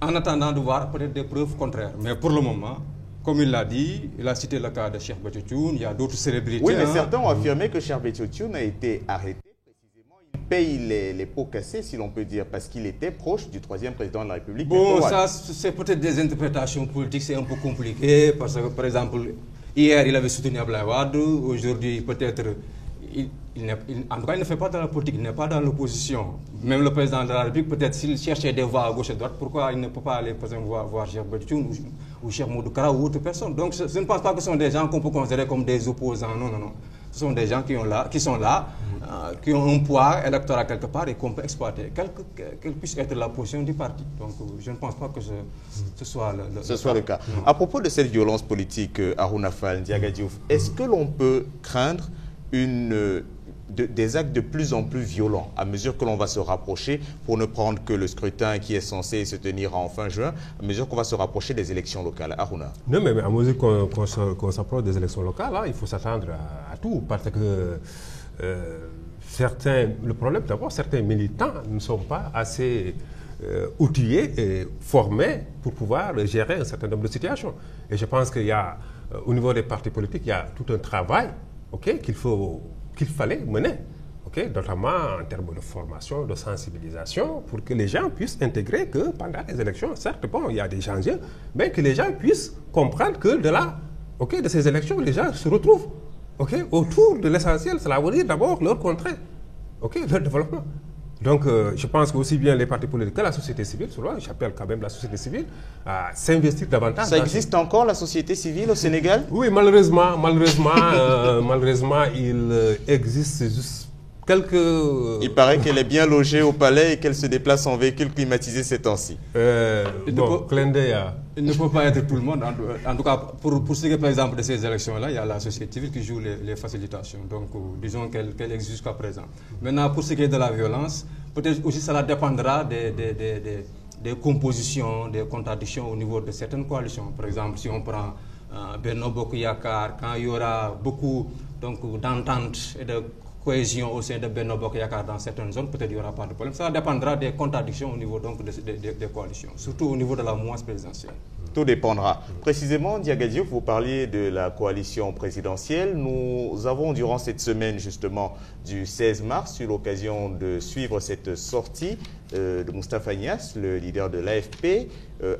en attendant de voir peut-être des preuves contraires. Mais pour le moment, comme il l'a dit, il a cité le cas de Cheikh Béthio Thioune, il y a d'autres célébrités. Oui, mais certains ont affirmé que Cheikh Béthio Thioune a été arrêté. Précisément, il paye les pots cassés, si l'on peut dire, parce qu'il était proche du 3e président de la République. Bon, ça, c'est peut-être des interprétations politiques, c'est un peu compliqué, parce que, par exemple, hier, il avait soutenu Abdoulaye Wade, aujourd'hui, peut-être... en tout cas, il ne fait pas dans la politique, il n'est pas dans l'opposition. Même le président de la République, peut-être s'il cherchait des voix à gauche et à droite, pourquoi il ne peut pas aller, par exemple, voir Cheikh Béthio Thioune ou Cheikh Modou Kara ou autre personne. Donc, je ne pense pas que ce sont des gens qu'on peut considérer comme des opposants. Non, non, non. Ce sont des gens qui sont là, qui ont un poids électoral quelque part et qu'on peut exploiter, quelle puisse être la position du parti. Donc, je ne pense pas que ce soit le cas. À propos de cette violence politique, Aruna Fall, Diaga Diouf, est-ce que l'on peut craindre des actes de plus en plus violents à mesure que l'on va se rapprocher, pour ne prendre que le scrutin qui est censé se tenir en fin juin, à mesure qu'on va se rapprocher des élections locales? Aruna? Non, mais à mesure qu'on s'approche des élections locales, là, il faut s'attendre à tout, parce que le problème d'abord, certains militants ne sont pas assez outillés et formés pour pouvoir gérer un certain nombre de situations. Et je pense qu'il y a, au niveau des partis politiques, il y a tout un travail qu'il fallait mener, notamment en termes de formation, de sensibilisation, pour que les gens puissent intégrer que pendant les élections, certes, bon, il y a des enjeux, mais que les gens puissent comprendre que de ces élections, les gens se retrouvent autour de l'essentiel. Cela veut dire d'abord leur contrainte, leur développement. Donc, je pense qu'aussi bien les partis politiques que la société civile, j'appelle quand même la société civile, à s'investir davantage. Ça existe encore, la société civile, au Sénégal? Oui, malheureusement, il existe juste quelques... Il paraît qu'elle est bien logée au palais et qu'elle se déplace en véhicule climatisé ces temps-ci. Il ne peut pas être tout le monde. En tout cas, pour ce qui est, par exemple, de ces élections-là, il y a la société civile qui joue les facilitations. Donc, disons qu'elle existe jusqu'à présent. Maintenant, pour ce qui est de la violence, peut-être aussi cela dépendra des compositions, des contradictions au niveau de certaines coalitions. Par exemple, si on prend Benno Bokk Yakaar, quand il y aura beaucoup d'entente et de cohésion au sein de Benno Bokk Yakaar dans certaines zones, peut-être il n'y aura pas de problème. Ça dépendra des contradictions au niveau des coalitions, surtout au niveau de la mouvance présidentielle. Tout dépendra. Précisément, Diaga Diouf, vous parliez de la coalition présidentielle. Nous avons, durant cette semaine justement du 16 mars, eu l'occasion de suivre cette sortie de Moustapha Niasse, le leader de l'AFP,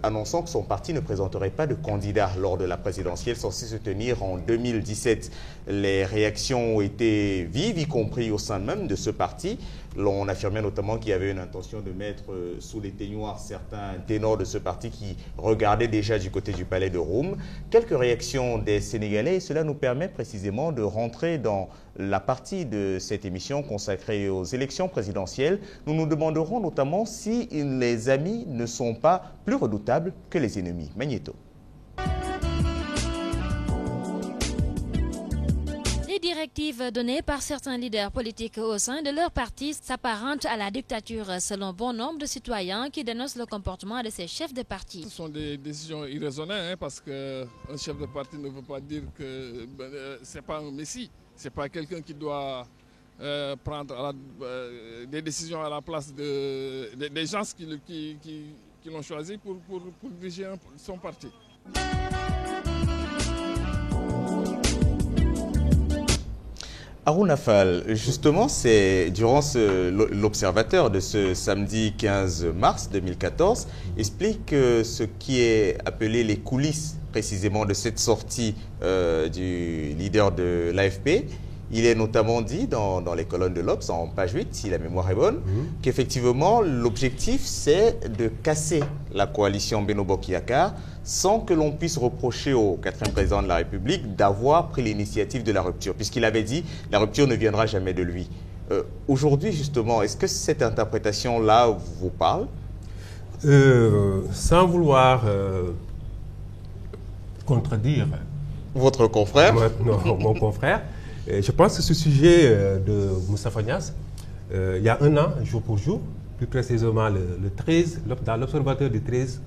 annonçant que son parti ne présenterait pas de candidat lors de la présidentielle censée se tenir en 2017. Les réactions ont été vives, y compris au sein même de ce parti. L'on affirmait notamment qu'il y avait une intention de mettre sous les teignoirs certains ténors de ce parti qui regardaient déjà du côté du palais de Roum. Quelques réactions des Sénégalais, et cela nous permet précisément de rentrer dans la partie de cette émission consacrée aux élections présidentielles. Nous nous demanderons notamment si les amis ne sont pas plus redoutables que les ennemis. Magnéto. Les directives données par certains leaders politiques au sein de leur parti s'apparentent à la dictature, selon bon nombre de citoyens qui dénoncent le comportement de ces chefs de parti. Ce sont des décisions irraisonnables, parce qu'un chef de parti ne veut pas dire que ce n'est pas un messie, ce n'est pas quelqu'un qui doit prendre des décisions à la place des gens qui l'ont choisi pour diriger son parti. Aruna Fall, justement, c'est durant l'observateur de ce samedi 15 mars 2014 explique ce qui est appelé les coulisses précisément de cette sortie du leader de l'AFP. Il est notamment dit dans les colonnes de l'Obs, en page 8, si la mémoire est bonne, qu'effectivement, l'objectif, c'est de casser la coalition Benno Bokk Yakaar sans que l'on puisse reprocher au 4e président de la République d'avoir pris l'initiative de la rupture, puisqu'il avait dit « la rupture ne viendra jamais de lui ». Aujourd'hui, justement, est-ce que cette interprétation-là vous parle? Sans vouloir contredire votre confrère, non, mon confrère, je pense que ce sujet de Moustapha Niasse, il y a un an, jour pour jour, plus précisément le 13, dans l'Observateur du 13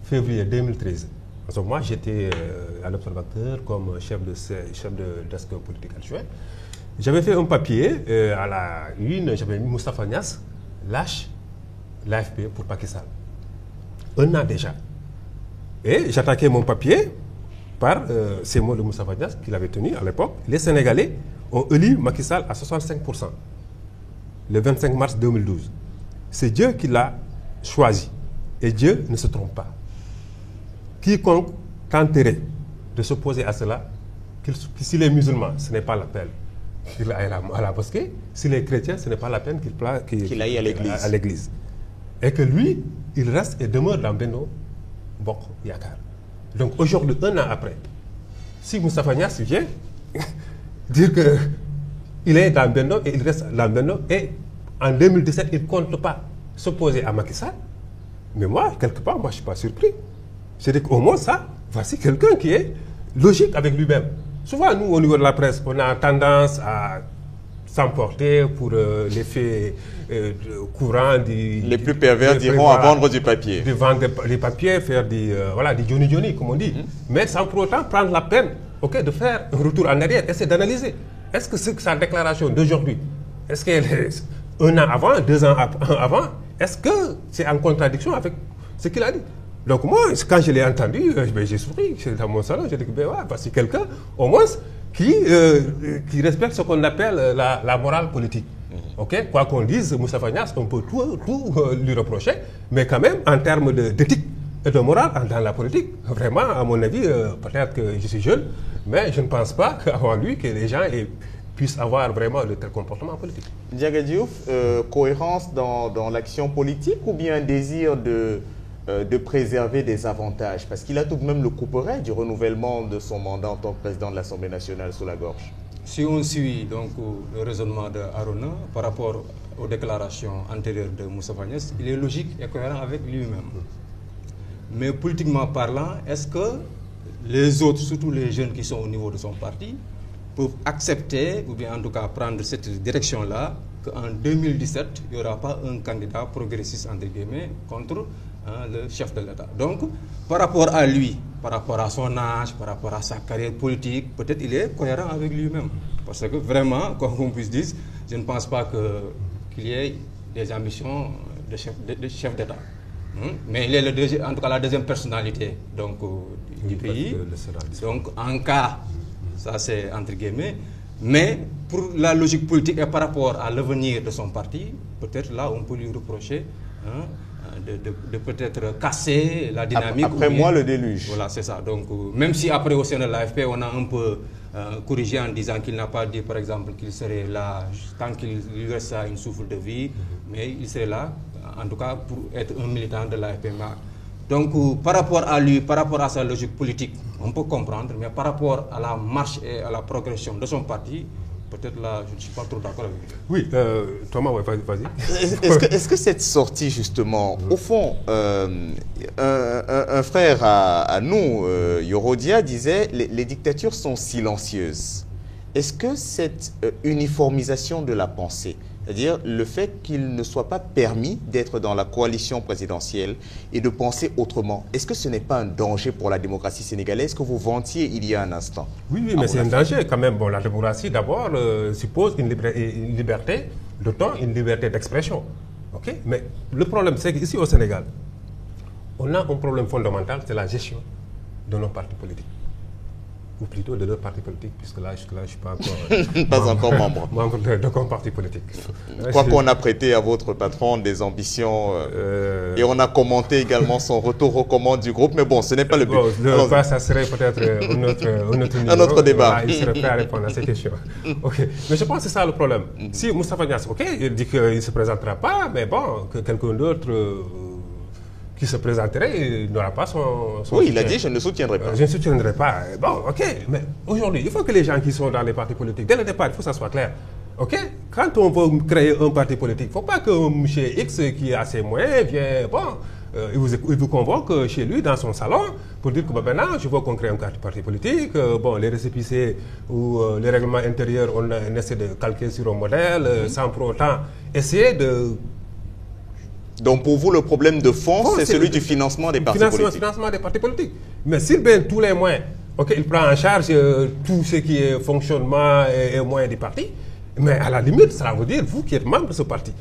février 2013. En moi, j'étais à l'Observateur comme chef de desk politique adjoint. J'avais fait un papier à la une, j'avais mis Moustapha Niasse lâche l'AFP pour Macky Sall. Un an déjà. Et j'attaquais mon papier par ces mots de Moustapha Niasse qu'il avait tenus à l'époque. Les Sénégalais ont élu Macky Sall à 65%, le 25 mars 2012. C'est Dieu qui l'a choisi. Et Dieu ne se trompe pas. Quiconque tenterait de s'opposer à cela, s'il est musulman, ce n'est pas la peine qu'il aille à la mosquée. S'il est chrétien, ce n'est pas la peine qu'il aille à l'église. Et que lui, il reste et demeure dans Benno Bokk Yakaar. Donc aujourd'hui, un an après, si Moustapha Niasse vient dire qu'il est dans Benno et il reste dans Benno, et en 2017, il ne compte pas s'opposer à Macky Sall, mais moi, quelque part, moi, je ne suis pas surpris. Je dis qu'au moins ça, voici quelqu'un qui est logique avec lui-même. Souvent, nous, au niveau de la presse, on a tendance à s'emporter pour les faits courants. Les plus pervers diront à vendre du papier. De vendre les papiers, faire du Johnny, comme on dit. Mais sans pour autant prendre la peine de faire un retour en arrière, essayer d'analyser. Est-ce que sa déclaration d'aujourd'hui, est-ce qu'elle est un an avant, 2 ans avant, est-ce que c'est en contradiction avec ce qu'il a dit? Donc moi, quand je l'ai entendu, j'ai souri dans mon salon, j'ai dit que voici quelqu'un, au moins, qui respecte ce qu'on appelle la morale politique. Quoi qu'on dise, Moustapha Niasse, on peut tout lui reprocher, mais quand même, en termes d'éthique et de morale dans la politique, vraiment, à mon avis, peut-être que je suis jeune, mais je ne pense pas qu'avant lui, que les gens puissent avoir vraiment de tels comportements politiques. Ndiaga Diouf, cohérence dans l'action politique ou bien désir de préserver des avantages? Parce qu'il a tout de même le couperet du renouvellement de son mandat en tant que président de l'Assemblée nationale sous la gorge. Si on suit donc le raisonnement de Arona par rapport aux déclarations antérieures de Moustapha Niasse, il est logique et cohérent avec lui-même. Mais politiquement parlant, est-ce que les autres, surtout les jeunes qui sont au niveau de son parti, peuvent accepter, ou bien en tout cas prendre cette direction-là, qu'en 2017, il n'y aura pas un candidat progressiste, entre guillemets, contre le chef de l'État. Donc, par rapport à lui, par rapport à son âge, par rapport à sa carrière politique, peut-être il est cohérent avec lui-même. Parce que vraiment, comme on puisse dire, je ne pense pas qu'il y ait des ambitions de chef d'État. Mais il est en tout cas la deuxième personnalité donc, du pays. Donc, en cas, ça c'est entre guillemets, mais pour la logique politique et par rapport à l'avenir de son parti, peut-être là on peut lui reprocher de peut-être casser la dynamique. Après moi, le déluge. Voilà, c'est ça. Donc, même si après au sein de l'AFP, on a un peu corrigé en disant qu'il n'a pas dit, par exemple, qu'il serait là tant qu'il lui reste une souffle de vie, mais il serait là, en tout cas, pour être un militant de l'AFP. Donc, par rapport à lui, par rapport à sa logique politique, on peut comprendre, mais par rapport à la marche et à la progression de son parti, peut-être là, je ne suis pas trop d'accord avec lui. Oui, Thomas, ouais, vas-y. Est-ce que cette sortie, justement, au fond, un frère à nous, Yorodia, disait les dictatures sont silencieuses. Est-ce que cette uniformisation de la pensée, c'est-à-dire le fait qu'il ne soit pas permis d'être dans la coalition présidentielle et de penser autrement, est-ce que ce n'est pas un danger pour la démocratie sénégalaise que vous vantiez il y a un instant? Oui, mais c'est un danger quand même. Bon, la démocratie, d'abord, suppose une liberté de ton, une liberté d'expression. Mais le problème, c'est qu'ici au Sénégal, on a un problème fondamental, c'est la gestion de nos partis politiques. ou plutôt de leur parti politique, puisque là, jusque-là, je ne suis pas pas encore membre. Membre d'aucun parti politique. Quoi qu'on a prêté à votre patron des ambitions, et on a commenté également son retour aux commandes du groupe, mais bon, ce n'est pas le but. Bon, ça serait peut-être un autre débat. Il serait prêt à répondre à ces questions. Okay. Mais je pense que c'est ça le problème. Si Moustapha Niasse, il dit qu'il ne se présentera pas, mais bon, que quelqu'un d'autre qui se présenterait, il n'aura pas son oui, soutien. il a dit, je ne soutiendrai pas. Je ne soutiendrai pas. Bon, ok, mais aujourd'hui, il faut que les gens qui sont dans les partis politiques, dès le départ, il faut que ça soit clair. Ok, quand on veut créer un parti politique, il ne faut pas que M. X, qui a ses moyens, vienne, il vous convoque chez lui, dans son salon, pour dire que maintenant, je veux qu'on crée un parti politique. Les récépissés ou les règlements intérieurs, on essaie de calquer sur un modèle, sans pour autant essayer de... Donc pour vous, le problème de fond, c'est celui du financement des partis politiques. Financement des partis politiques. Mais s'il met tous les moyens, il prend en charge tout ce qui est fonctionnement et moyens du parti, mais à la limite, ça veut dire, vous qui êtes membre de ce parti,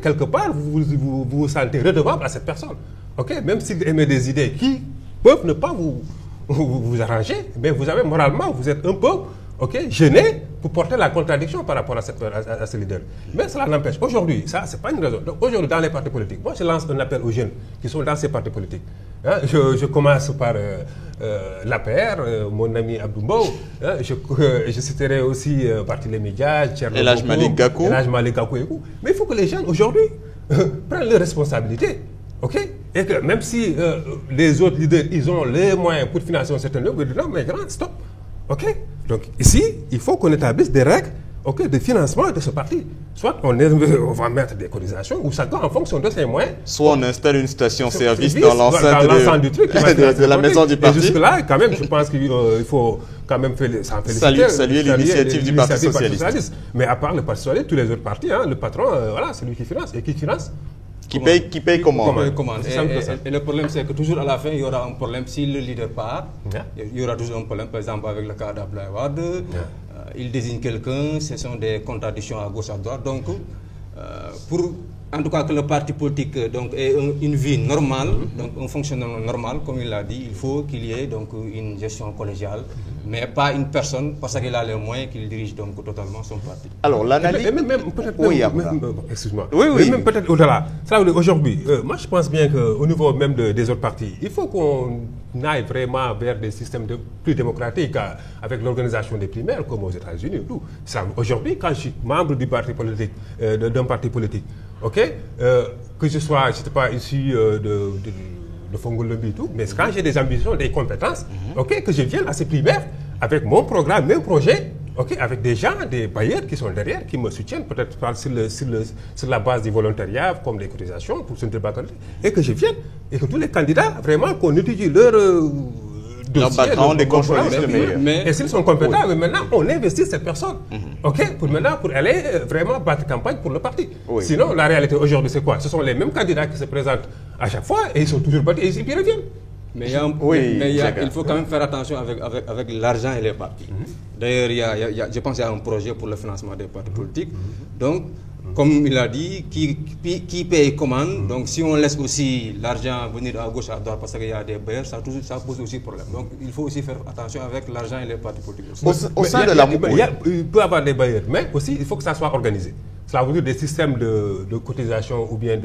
quelque part, vous vous sentez redevable à cette personne. Même s'il émet des idées qui peuvent ne pas vous arranger, mais vous avez moralement, vous êtes un peu gêné pour porter la contradiction par rapport à ce leader. Mais cela n'empêche. Aujourd'hui, ça, ce n'est pas une raison. Donc, aujourd'hui, dans les partis politiques, moi, je lance un appel aux jeunes qui sont dans ces partis politiques. Je commence par l'APR, mon ami Abdoumbo. Je citerai aussi Barthélémy Diaz, El Hadj Malick Gakou. Mais il faut que les jeunes, aujourd'hui, prennent leurs responsabilités. Et que même si les autres leaders, ils ont les moyens pour financer un certain nombre, non, mais grand, stop. Donc ici, il faut qu'on établisse des règles de financement de ce parti. Soit on va mettre des cotisations, ou chacun en fonction de ses moyens. Soit on installe une station-service dans l'enceinte du truc de la maison du parti. Et jusque-là, quand même, je pense qu'il faut quand même s'en féliciter. Saluer l'initiative du Parti socialiste. Mais à part le Parti socialiste, tous les autres partis, le patron, c'est lui qui finance. Et qui finance? Qui paye comment? Et le problème, c'est que toujours à la fin, il y aura un problème. Si le leader part, il y aura toujours un problème. Par exemple, avec le cas d'Abdoulaye Wade, il désigne quelqu'un, ce sont des contradictions à gauche, à droite. Donc, pour en tout cas que le parti politique ait une vie normale, donc un fonctionnement normal, comme il l'a dit, il faut qu'il y ait donc une gestion collégiale, mais pas une personne, parce qu'il a les moyens, qu'il dirige donc totalement son parti. Alors l'analyse... Excuse-moi. Oui. Même peut-être au-delà. Aujourd'hui, moi je pense bien qu'au niveau même des autres partis, il faut qu'on aille vraiment vers des systèmes plus démocratiques avec l'organisation des primaires, comme aux États-Unis. Aujourd'hui, quand je suis membre du parti politique, d'un parti politique, que je sois, je ne sais pas, issu de Fongolombi et tout, mais quand j'ai des ambitions, des compétences, que je vienne à ces primaires avec mon programme, mes projets, avec des gens, des bailleurs qui sont derrière, qui me soutiennent, peut-être sur la base du volontariat, comme les cotisations, pour soutenir le baccalauréat, et que je vienne, et que tous les candidats, vraiment, qu'on étudie leur background et qu'on choisisse le meilleur. Et s'ils sont compétents, maintenant, on investit cette personne. Pour aller vraiment battre campagne pour le parti. Sinon, la réalité aujourd'hui, c'est quoi? Ce sont les mêmes candidats qui se présentent à chaque fois et ils sont toujours battus et ils reviennent. Mais il faut quand même faire attention avec l'argent et les partis. D'ailleurs, je pense qu'il y a un projet pour le financement des partis politiques. Donc, comme il a dit, qui paye commande. Donc, si on laisse aussi l'argent venir à gauche, à droite, parce qu'il y a des bailleurs, ça pose aussi problème. Donc, il faut aussi faire attention avec l'argent et les partis politiques. Au sein de la il peut y avoir des bailleurs, mais aussi, il faut que ça soit organisé. Cela veut dire des systèmes de cotisation ou bien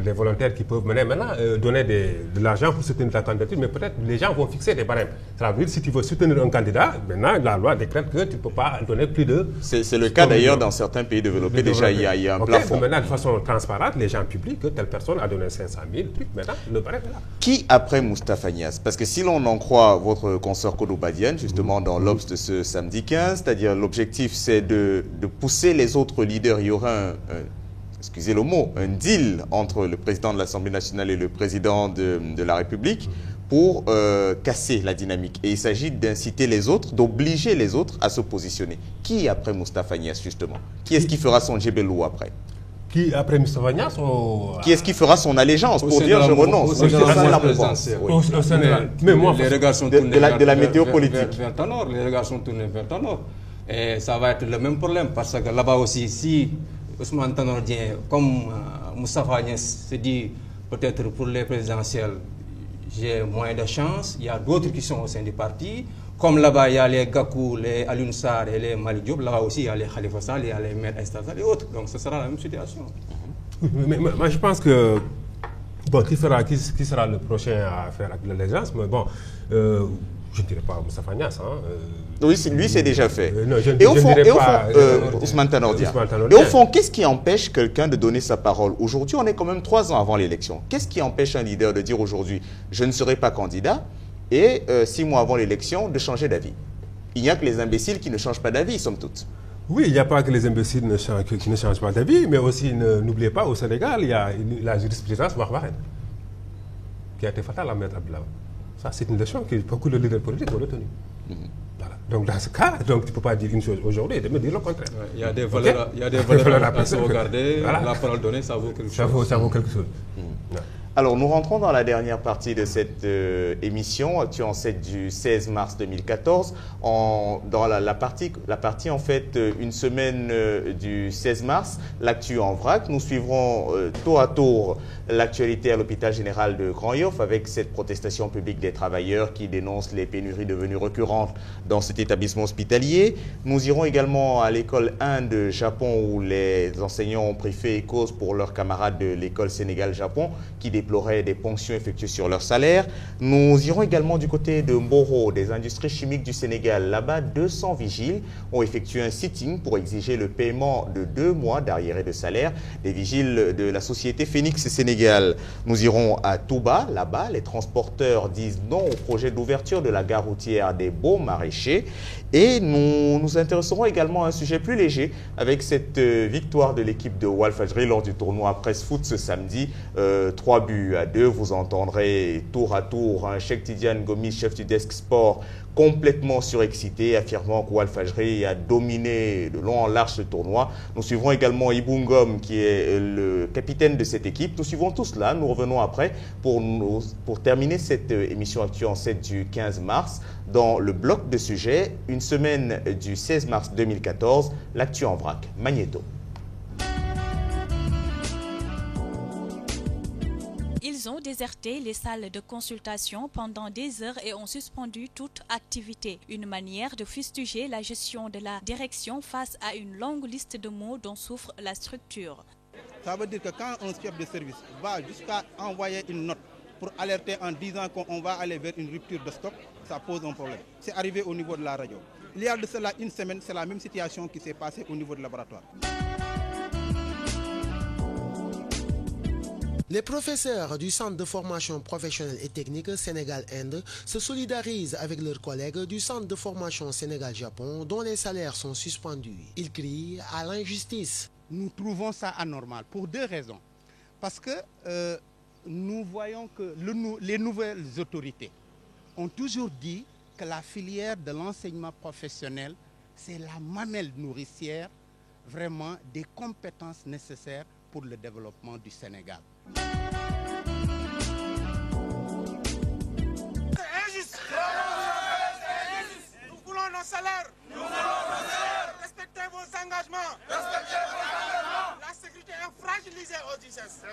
les volontaires qui peuvent maintenant donner de l'argent pour soutenir ta candidature, mais peut-être les gens vont fixer des barèmes. Ça veut dire si tu veux soutenir un candidat, maintenant la loi décrète que tu ne peux pas donner plus de... C'est le cas d'ailleurs dans certains pays développés, déjà il y a un plafond. Maintenant, de façon transparente, les gens publient que telle personne a donné 500 000 trucs, maintenant le barème est là. Qui après Moustapha Niasse? Parce que si l'on en croit votre consoeur Kodo Badiane, justement dans l'Obs de ce samedi 15, c'est-à-dire l'objectif c'est de pousser les autres leaders, il y aura excusez le mot, un deal entre le président de l'Assemblée nationale et le président de la République pour casser la dynamique. Et il s'agit d'inciter les autres, d'obliger les autres à se positionner. Qui après Moustapha Niasse, justement? Qui est-ce qui fera son djebelou après? Qui après Moustapha Niasse Qui est-ce qui fera son allégeance pour dire je renonce? Les regards sont tournés de la météo politique. Vers Tanor, les regards sont tournés vers Tanor. Et ça va être le même problème, parce que là-bas aussi, si Ousmane Tanor Dieng, comme Moustapha Niasse se dit peut-être pour les présidentielles, j'ai moins de chance, il y a d'autres qui sont au sein du parti, Comme là-bas, il y a les Gakou, les Alioune Sarr et les Malick Diop, là aussi, il y a les Khalifa Sall, il y a les Maître Aïssata Tall et autres. Donc, ce sera la même situation. Mais moi, je pense que... Bon, qui sera le prochain à faire l'allégeance? Mais bon, je ne dirais pas Moustapha Niasse. Oui, lui, c'est déjà fait. Non, et au fond, Ousmane Tanor Dieng. Et au fond, qu'est-ce qui empêche quelqu'un de donner sa parole? Aujourd'hui, on est quand même 3 ans avant l'élection. Qu'est-ce qui empêche un leader de dire aujourd'hui, je ne serai pas candidat, et 6 mois avant l'élection, de changer d'avis? Il n'y a que les imbéciles qui ne changent pas d'avis, somme toute. Oui, il n'y a pas que les imbéciles qui ne changent pas d'avis, mais aussi, n'oubliez pas, au Sénégal, il y a la jurisprudence Warren, qui a été fatale à Maître Abdoulaye. Ça, c'est une leçon que beaucoup de leaders politiques ont retenue. Voilà. Donc, dans ce cas, tu ne peux pas dire une chose aujourd'hui et de me dire le contraire. Il y a des valeurs, il y a des valeurs à sauvegarder. Voilà. La parole donnée, ça vaut quelque chose. Ça vaut quelque chose. Ouais. Alors, nous rentrons dans la dernière partie de cette émission, actuellement celle du 16 mars 2014. Dans la partie, en fait, une semaine du 16 mars, l'actu en vrac. Nous suivrons tour à tour l'actualité à l'hôpital général de Grand Yoff avec cette protestation publique des travailleurs qui dénoncent les pénuries devenues récurrentes dans cet établissement hospitalier. Nous irons également à l'école Inde-Japon où les enseignants ont pris fait et cause pour leurs camarades de l'école Sénégal-Japon qui déploraient des ponctions effectuées sur leur salaire. Nous irons également du côté de Mboro, des industries chimiques du Sénégal. Là-bas, 200 vigiles ont effectué un sitting pour exiger le paiement de 2 mois d'arriérés de salaire des vigiles de la société Phoenix Sénégal. Nous irons à Touba. Là-bas, les transporteurs disent non au projet d'ouverture de la gare routière des Beaux Maraîchers. Et nous nous intéresserons également à un sujet plus léger avec cette victoire de l'équipe de Walfadjri lors du tournoi Presse Foot ce samedi. 3-2. Vous entendrez tour à tour un Cheikh Tidiane Gomis, chef du desk sport, complètement surexcité, affirmant que Walfadjri a dominé de long en large ce tournoi. Nous suivrons également Ibou Ngom, qui est le capitaine de cette équipe. Nous suivrons tout cela. Nous revenons après pour terminer cette émission actuelle en 7 du 15 mars. Dans le bloc de sujets, une semaine du 16 mars 2014, l'actu en vrac. Magnéto. Ils ont déserté les salles de consultation pendant des heures et ont suspendu toute activité. Une manière de fustiger la gestion de la direction face à une longue liste de mots dont souffre la structure. Ça veut dire que quand un chef de service va jusqu'à envoyer une note pour alerter en disant qu'on va aller vers une rupture de stock, ça pose un problème. C'est arrivé au niveau de la radio. Il y a de cela une semaine, c'est la même situation qui s'est passée au niveau du laboratoire. Les professeurs du Centre de formation professionnelle et technique Sénégal-Inde se solidarisent avec leurs collègues du Centre de formation Sénégal-Japon dont les salaires sont suspendus. Ils crient à l'injustice. Nous trouvons ça anormal pour 2 raisons. Parce que nous voyons que les nouvelles autorités ont toujours dit que la filière de l'enseignement professionnel, c'est la mamelle nourricière vraiment des compétences nécessaires pour le développement du Sénégal. C'est injuste. Nous voulons nos salaires. Respectez vos engagements. La sécurité est fragilisée au DICES.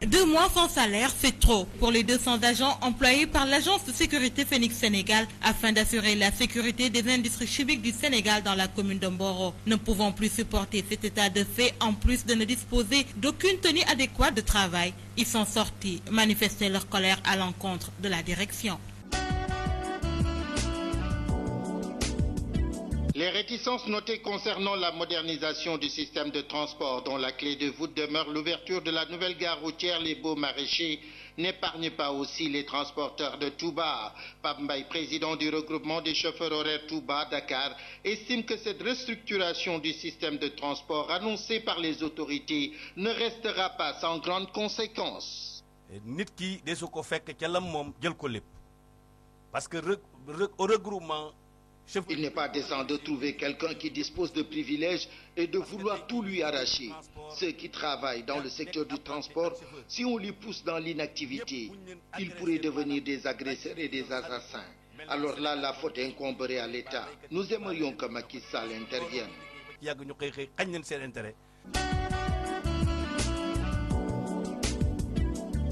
2 mois sans salaire, c'est trop pour les 200 agents employés par l'agence de sécurité Phoenix Sénégal afin d'assurer la sécurité des industries chimiques du Sénégal dans la commune de Mboro. Ne pouvons plus supporter cet état de fait en plus de ne disposer d'aucune tenue adéquate de travail. Ils sont sortis manifester leur colère à l'encontre de la direction. Les réticences notées concernant la modernisation du système de transport dont la clé de voûte demeure l'ouverture de la nouvelle gare routière Les Beaux Maraîchers n'épargnent pas aussi les transporteurs de Touba. Pape Mbaye, président du regroupement des chauffeurs horaires Touba-Dakar, estime que cette restructuration du système de transport annoncée par les autorités ne restera pas sans grandes conséquences. Parce que au regroupement, il n'est pas décent de trouver quelqu'un qui dispose de privilèges et de vouloir tout lui arracher. Ceux qui travaillent dans le secteur du transport, si on les pousse dans l'inactivité, ils pourraient devenir des agresseurs et des assassins. Alors là, la faute incomberait à l'État. Nous aimerions que Macky Sall intervienne.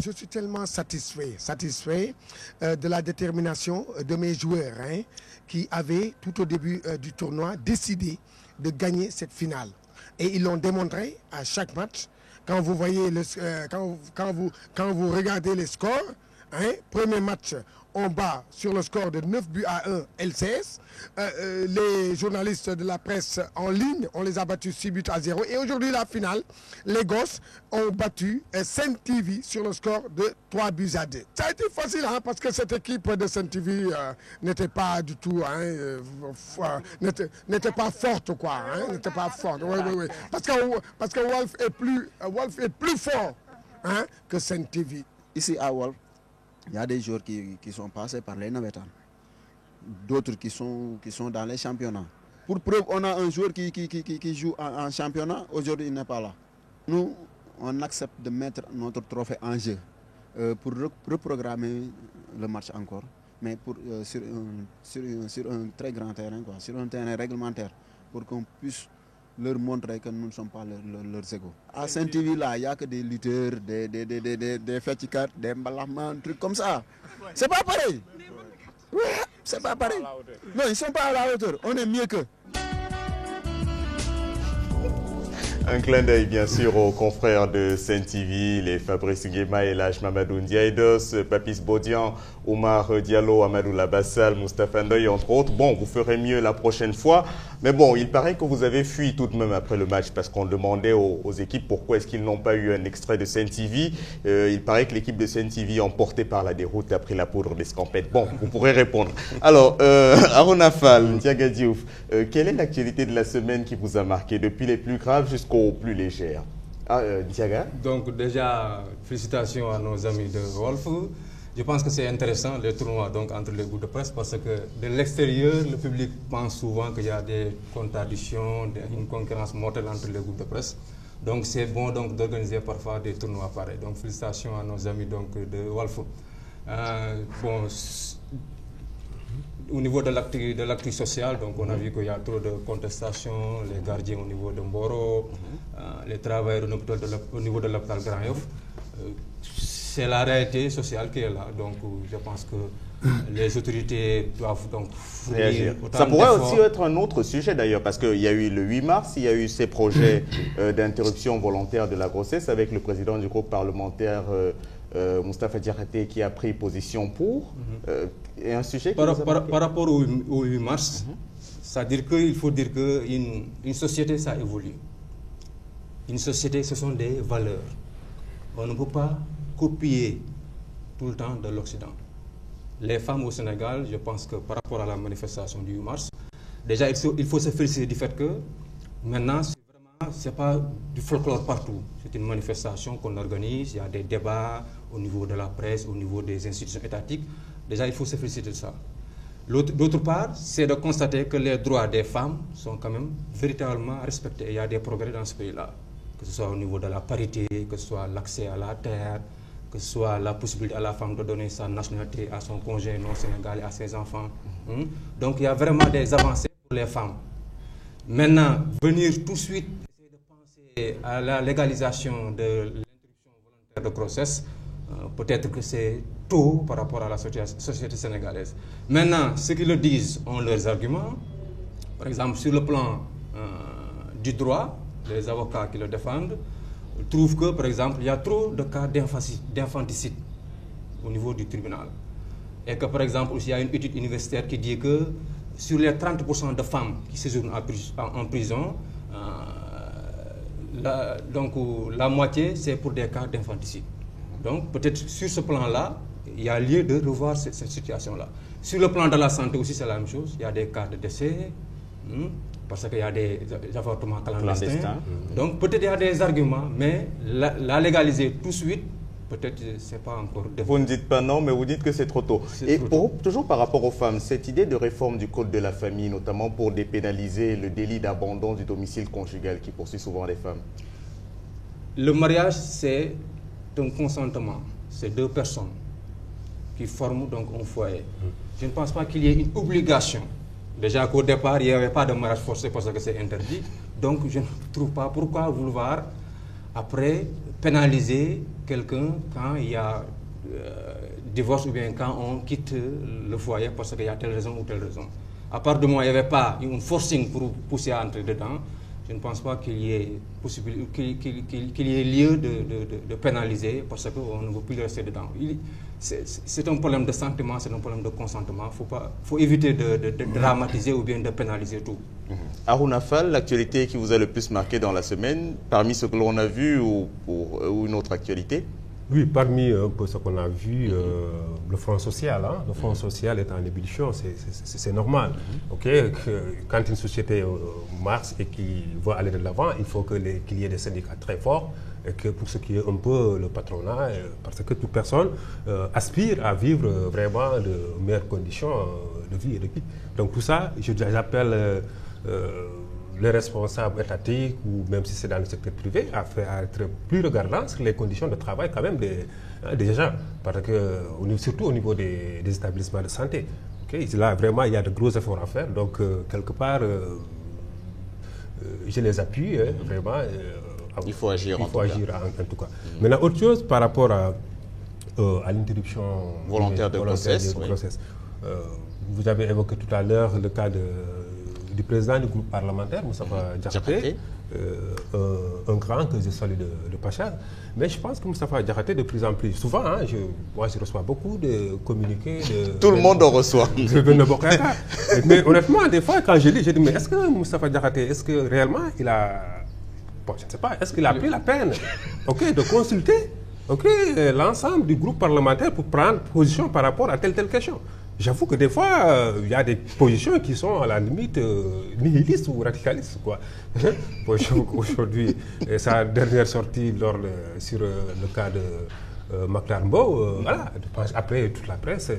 Je suis tellement satisfait de la détermination de mes joueurs qui avaient tout au début du tournoi décidé de gagner cette finale. Et ils l'ont démontré à chaque match. Quand vous voyez quand vous regardez les scores, premier match, on bat sur le score de 9 buts à 1 LCS. Les journalistes de la presse en ligne, on les a battus 6 buts à 0. Et aujourd'hui, la finale, les Gosses ont battu Sen TV sur le score de 3 buts à 2. Ça a été facile parce que cette équipe de Sen TV n'était pas du tout, n'était pas forte quoi. N'était pas forte. Oui. Parce que Wolf est plus fort que Sen TV. Ici à Wolf, il y a des joueurs qui sont passés par les Navetan, d'autres qui sont dans les championnats. Pour preuve, on a un joueur qui joue en championnat, aujourd'hui il n'est pas là. Nous, on accepte de mettre notre trophée en jeu pour reprogrammer le match encore, mais sur un très grand terrain, sur un terrain réglementaire, pour qu'on puisse leur montrer que nous ne sommes pas leurs égaux. À Sen TV, là, il n'y a que des lutteurs, des féticats, des mbalamans, trucs comme ça. C'est pas pareil. Ouais, c'est pas pareil. Non, ils ne sont pas à la hauteur. On est mieux qu'eux. Un clin d'œil bien sûr aux confrères de Sen TV, les Fabrice Nguema et Laj Mamadou Ndiaïdos, Papis Bodian, Omar Diallo, Amadou Labassal, Moustapha Ndoye entre autres. Bon, vous ferez mieux la prochaine fois. Mais bon, il paraît que vous avez fui tout de même après le match parce qu'on demandait aux équipes pourquoi est-ce qu'ils n'ont pas eu un extrait de Sen TV. Il paraît que l'équipe de Sen TV, emportée par la déroute, a pris la poudre d'escampette. Bon, vous pourrez répondre. Alors, Arona Fall, Ndiaga Diouf, quelle est l'actualité de la semaine qui vous a marqué depuis les plus graves jusqu'aux plus légères? Ndiaga? Donc déjà, félicitations à nos amis de Wolf. Je pense que c'est intéressant le tournoi donc, entre les groupes de presse parce que de l'extérieur, le public pense souvent qu'il y a des contradictions, une concurrence mortelle entre les groupes de presse. Donc c'est bon d'organiser parfois des tournois pareils. Donc félicitations à nos amis donc, de Wolf. Bon, au niveau de l'actu social, donc on a vu qu'il y a trop de contestations, les gardiens au niveau de Mboro, les travailleurs au niveau de l'hôpital Grand Yoff. C'est la réalité sociale qui est là. Donc, je pense que les autorités doivent donc réagir. Ça pourrait aussi être un autre sujet d'ailleurs, parce qu'il y a eu le 8 mars, il y a eu ces projets d'interruption volontaire de la grossesse avec le président du groupe parlementaire Moustapha Diakhaté qui a pris position pour. Et un sujet par rapport au 8 mars, c'est-à-dire qu'il faut dire qu'une société, ça évolue. Une société, ce sont des valeurs. On ne peut pas copier tout le temps de l'Occident. Les femmes au Sénégal, je pense que par rapport à la manifestation du 8 mars, déjà il faut se féliciter du fait que maintenant, c'est pas du folklore partout. C'est une manifestation qu'on organise, il y a des débats au niveau de la presse, au niveau des institutions étatiques. Déjà, il faut se féliciter de ça. D'autre part, c'est de constater que les droits des femmes sont quand même véritablement respectés. Il y a des progrès dans ce pays-là, que ce soit au niveau de la parité, que ce soit l'accès à la terre, que ce soit la possibilité à la femme de donner sa nationalité à son conjoint non sénégalais, à ses enfants. Donc il y a vraiment des avancées pour les femmes. Maintenant, venir tout de suite essayer de penser à la légalisation de l'interruption volontaire de grossesse, peut-être que c'est tôt par rapport à la société sénégalaise. Maintenant, ceux qui le disent ont leurs arguments. Par exemple, sur le plan du droit, les avocats qui le défendent trouvent que, par exemple, il y a trop de cas d'infanticide au niveau du tribunal. Et que, par exemple, il y a une étude universitaire qui dit que sur les 30% de femmes qui séjournent en prison, la moitié, c'est pour des cas d'infanticide. Donc, peut-être sur ce plan-là, il y a lieu de revoir cette situation-là. Sur le plan de la santé aussi, c'est la même chose. Il y a des cas de décès, parce qu'il y a des avortements clandestins. Donc peut-être il y a des arguments, mais la légaliser tout de suite, peut-être c'est pas encore... Vous ne dites pas non, mais vous dites que c'est trop tôt. Et toujours par rapport aux femmes, cette idée de réforme du code de la famille, notamment pour dépénaliser le délit d'abandon du domicile conjugal qui poursuit souvent les femmes. Le mariage, c'est un consentement. C'est deux personnes qui forment donc un foyer. Je ne pense pas qu'il y ait une obligation. Déjà qu'au départ, il n'y avait pas de mariage forcé parce que c'est interdit. Donc, je ne trouve pas pourquoi vouloir après pénaliser quelqu'un quand il y a divorce ou bien quand on quitte le foyer parce qu'il y a telle raison ou telle raison. À part de moi, il n'y avait pas un forcing pour pousser à entrer dedans. Je ne pense pas qu'il y ait lieu de pénaliser parce qu'on ne veut plus rester dedans. C'est un problème de sentiment, c'est un problème de consentement. Faut éviter de dramatiser ou bien de pénaliser tout. Harouna Fall, l'actualité qui vous a le plus marqué dans la semaine, parmi ce que l'on a vu ou une autre actualité? Oui, parmi un peu ce qu'on a vu, le Front social. Hein, le Front social est en ébullition, c'est normal. Quand une société marche et qui veut aller de l'avant, il faut qu'il y ait des syndicats très forts et que pour ce qui est un peu le patronat, parce que toute personne aspire à vivre vraiment de meilleures conditions de vie et de vie. Donc tout ça, j'appelle les responsables étatiques, ou même si c'est dans le secteur privé, à être plus regardants sur les conditions de travail quand même des gens. Parce que, surtout au niveau des établissements de santé. Là, vraiment, il y a de gros efforts à faire. Donc, quelque part, je les appuie, vraiment. Il faut agir, en tout cas. Maintenant, autre chose par rapport à l'interruption volontaire de grossesse. Vous avez évoqué tout à l'heure le cas du président du groupe parlementaire, Moustapha Diakhaté, un grand que je salue de passage. Mais je pense que Moustapha Diakhaté, de plus en plus, souvent, moi je reçois beaucoup de communiqués. Tout le monde en reçoit. Mais honnêtement, des fois, quand je lis, je dis, mais est-ce que Moustapha Diakhaté, est-ce que réellement il a... Bon, je ne sais pas, est-ce qu'il a pris la peine de consulter l'ensemble du groupe parlementaire pour prendre position par rapport à telle question? J'avoue que des fois, il y a des positions qui sont à la limite nihilistes ou radicalistes. Aujourd'hui, sa dernière sortie sur le cas de Makhtar Mbow, voilà, après toute la presse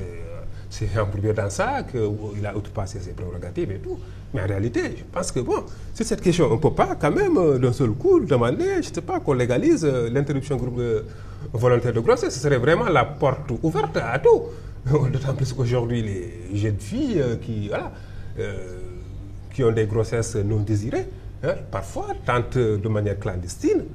c'est embrouillé dans ça, qu'il a outrepassé ses prérogatives et tout. Mais en réalité, je pense que bon, sur cette question, on ne peut pas quand même d'un seul coup demander, je ne sais pas, qu'on légalise l'interruption volontaire de grossesse. Ce serait vraiment la porte ouverte à tout. D'autant plus qu'aujourd'hui, les jeunes filles qui ont des grossesses non désirées, parfois tentent de manière clandestine.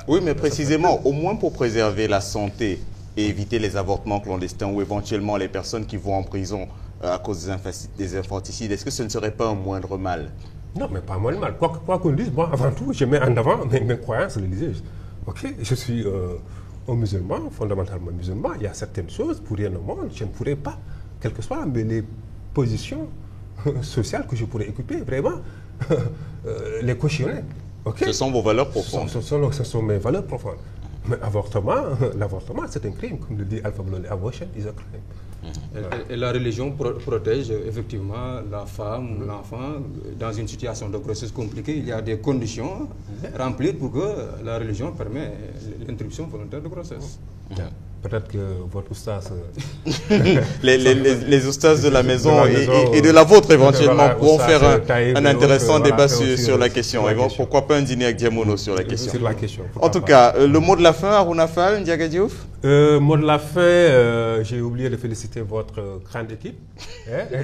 Oui, mais précisément, au moins pour préserver la santé et éviter les avortements clandestins ou éventuellement les personnes qui vont en prison à cause des infanticides, est-ce que ce ne serait pas un moindre mal? Non, mais pas un moindre mal. Quoi qu'on dise, moi, avant tout, je mets en avant mes croyances religieuses. Je suis un musulman, fondamentalement musulman. Il y a certaines choses, pour rien au monde, je ne pourrais pas, quelles que soient les positions sociales que je pourrais occuper, vraiment, les cautionner. Ce sont vos valeurs profondes. Ce sont mes valeurs profondes. Mais l'avortement, c'est un crime, comme le dit Alpha Blondy. Abortion is a crime. Et la religion protège effectivement la femme ou l'enfant dans une situation de grossesse compliquée. Il y a des conditions remplies pour que la religion permet l'interruption volontaire de grossesse. Peut-être que votre oustaz... les oustas de la maison et de la vôtre éventuellement pourront faire un intéressant débat sur la question. Et pourquoi pas un dîner avec Diamono sur la question. En tout cas, le mot de la fin, Harouna Fall, Ndiaga Diouf. Mot de la fin, j'ai oublié de féliciter votre grande équipe.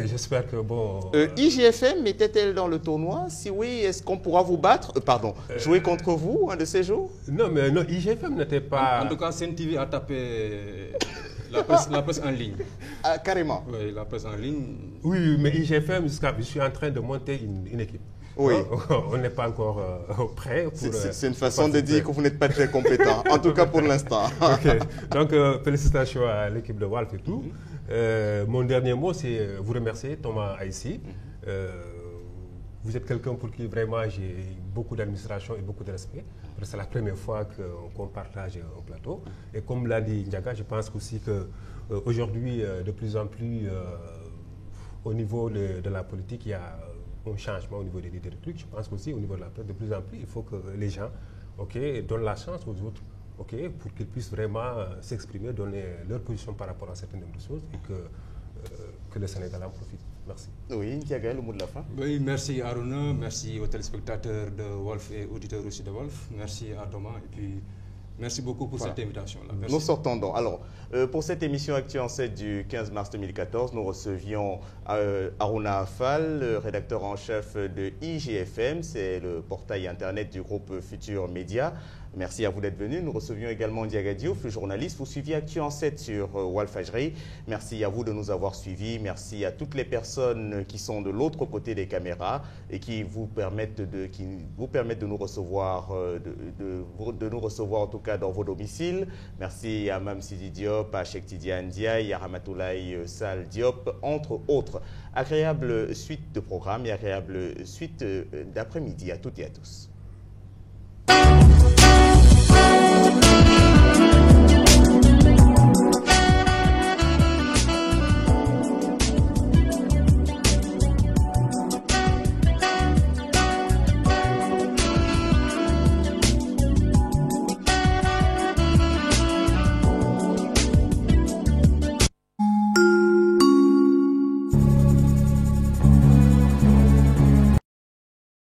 J'espère que bon... IGFM était-elle dans le tournoi? Si oui, est-ce qu'on pourra vous battre? Jouer contre vous un de ces jours? Non, mais non, IGFM n'était pas... En tout cas, CNTV a tapé la presse en ligne. Carrément? Oui, la presse en ligne. Oui, mais IGFM, je suis en train de monter une équipe. Oui. On n'est pas encore prêt. C'est une façon de dire que vous n'êtes pas très compétent, en tout cas pour l'instant. Donc, félicitations à l'équipe de Walf et tout. Mon dernier mot, c'est vous remercier, Thomas Aïssi. Vous êtes quelqu'un pour qui vraiment j'ai beaucoup d'admiration et beaucoup de respect. C'est la première fois qu'on partage un plateau. Et comme l'a dit Ndiaga, je pense aussi qu'aujourd'hui, de plus en plus, au niveau de la politique, il y a un changement au niveau des leaders de trucs. Je pense aussi au niveau de la presse, de plus en plus, il faut que les gens donnent la chance aux autres pour qu'ils puissent vraiment s'exprimer, donner leur position par rapport à certaines choses et que le Sénégal en profite. Merci. Oui, Ndiaga, le mot de la fin. Oui, merci Harouna, merci aux téléspectateurs de Walf et auditeurs aussi de Walf. Merci à Thomas et puis Merci beaucoup pour cette invitation-là. Nous sortons donc. Alors, pour cette émission Actu en 7 du 15 mars 2014, nous recevions Aruna Afal, rédacteur en chef de IGFM, c'est le portail internet du groupe Futur Média. Merci à vous d'être venus. Nous recevions également Ndiaga Diouf, le journaliste. Vous suiviez Actu en 7 sur Walfadjri. Merci à vous de nous avoir suivis. Merci à toutes les personnes qui sont de l'autre côté des caméras et qui vous permettent de nous recevoir, de nous recevoir en tout cas dans vos domiciles. Merci à Mme Sidi Diop, à Cheikh Tidiane Ndiaye, à Ramatoulaye Sall Diop, entre autres. Agréable suite de programme et agréable suite d'après-midi à toutes et à tous.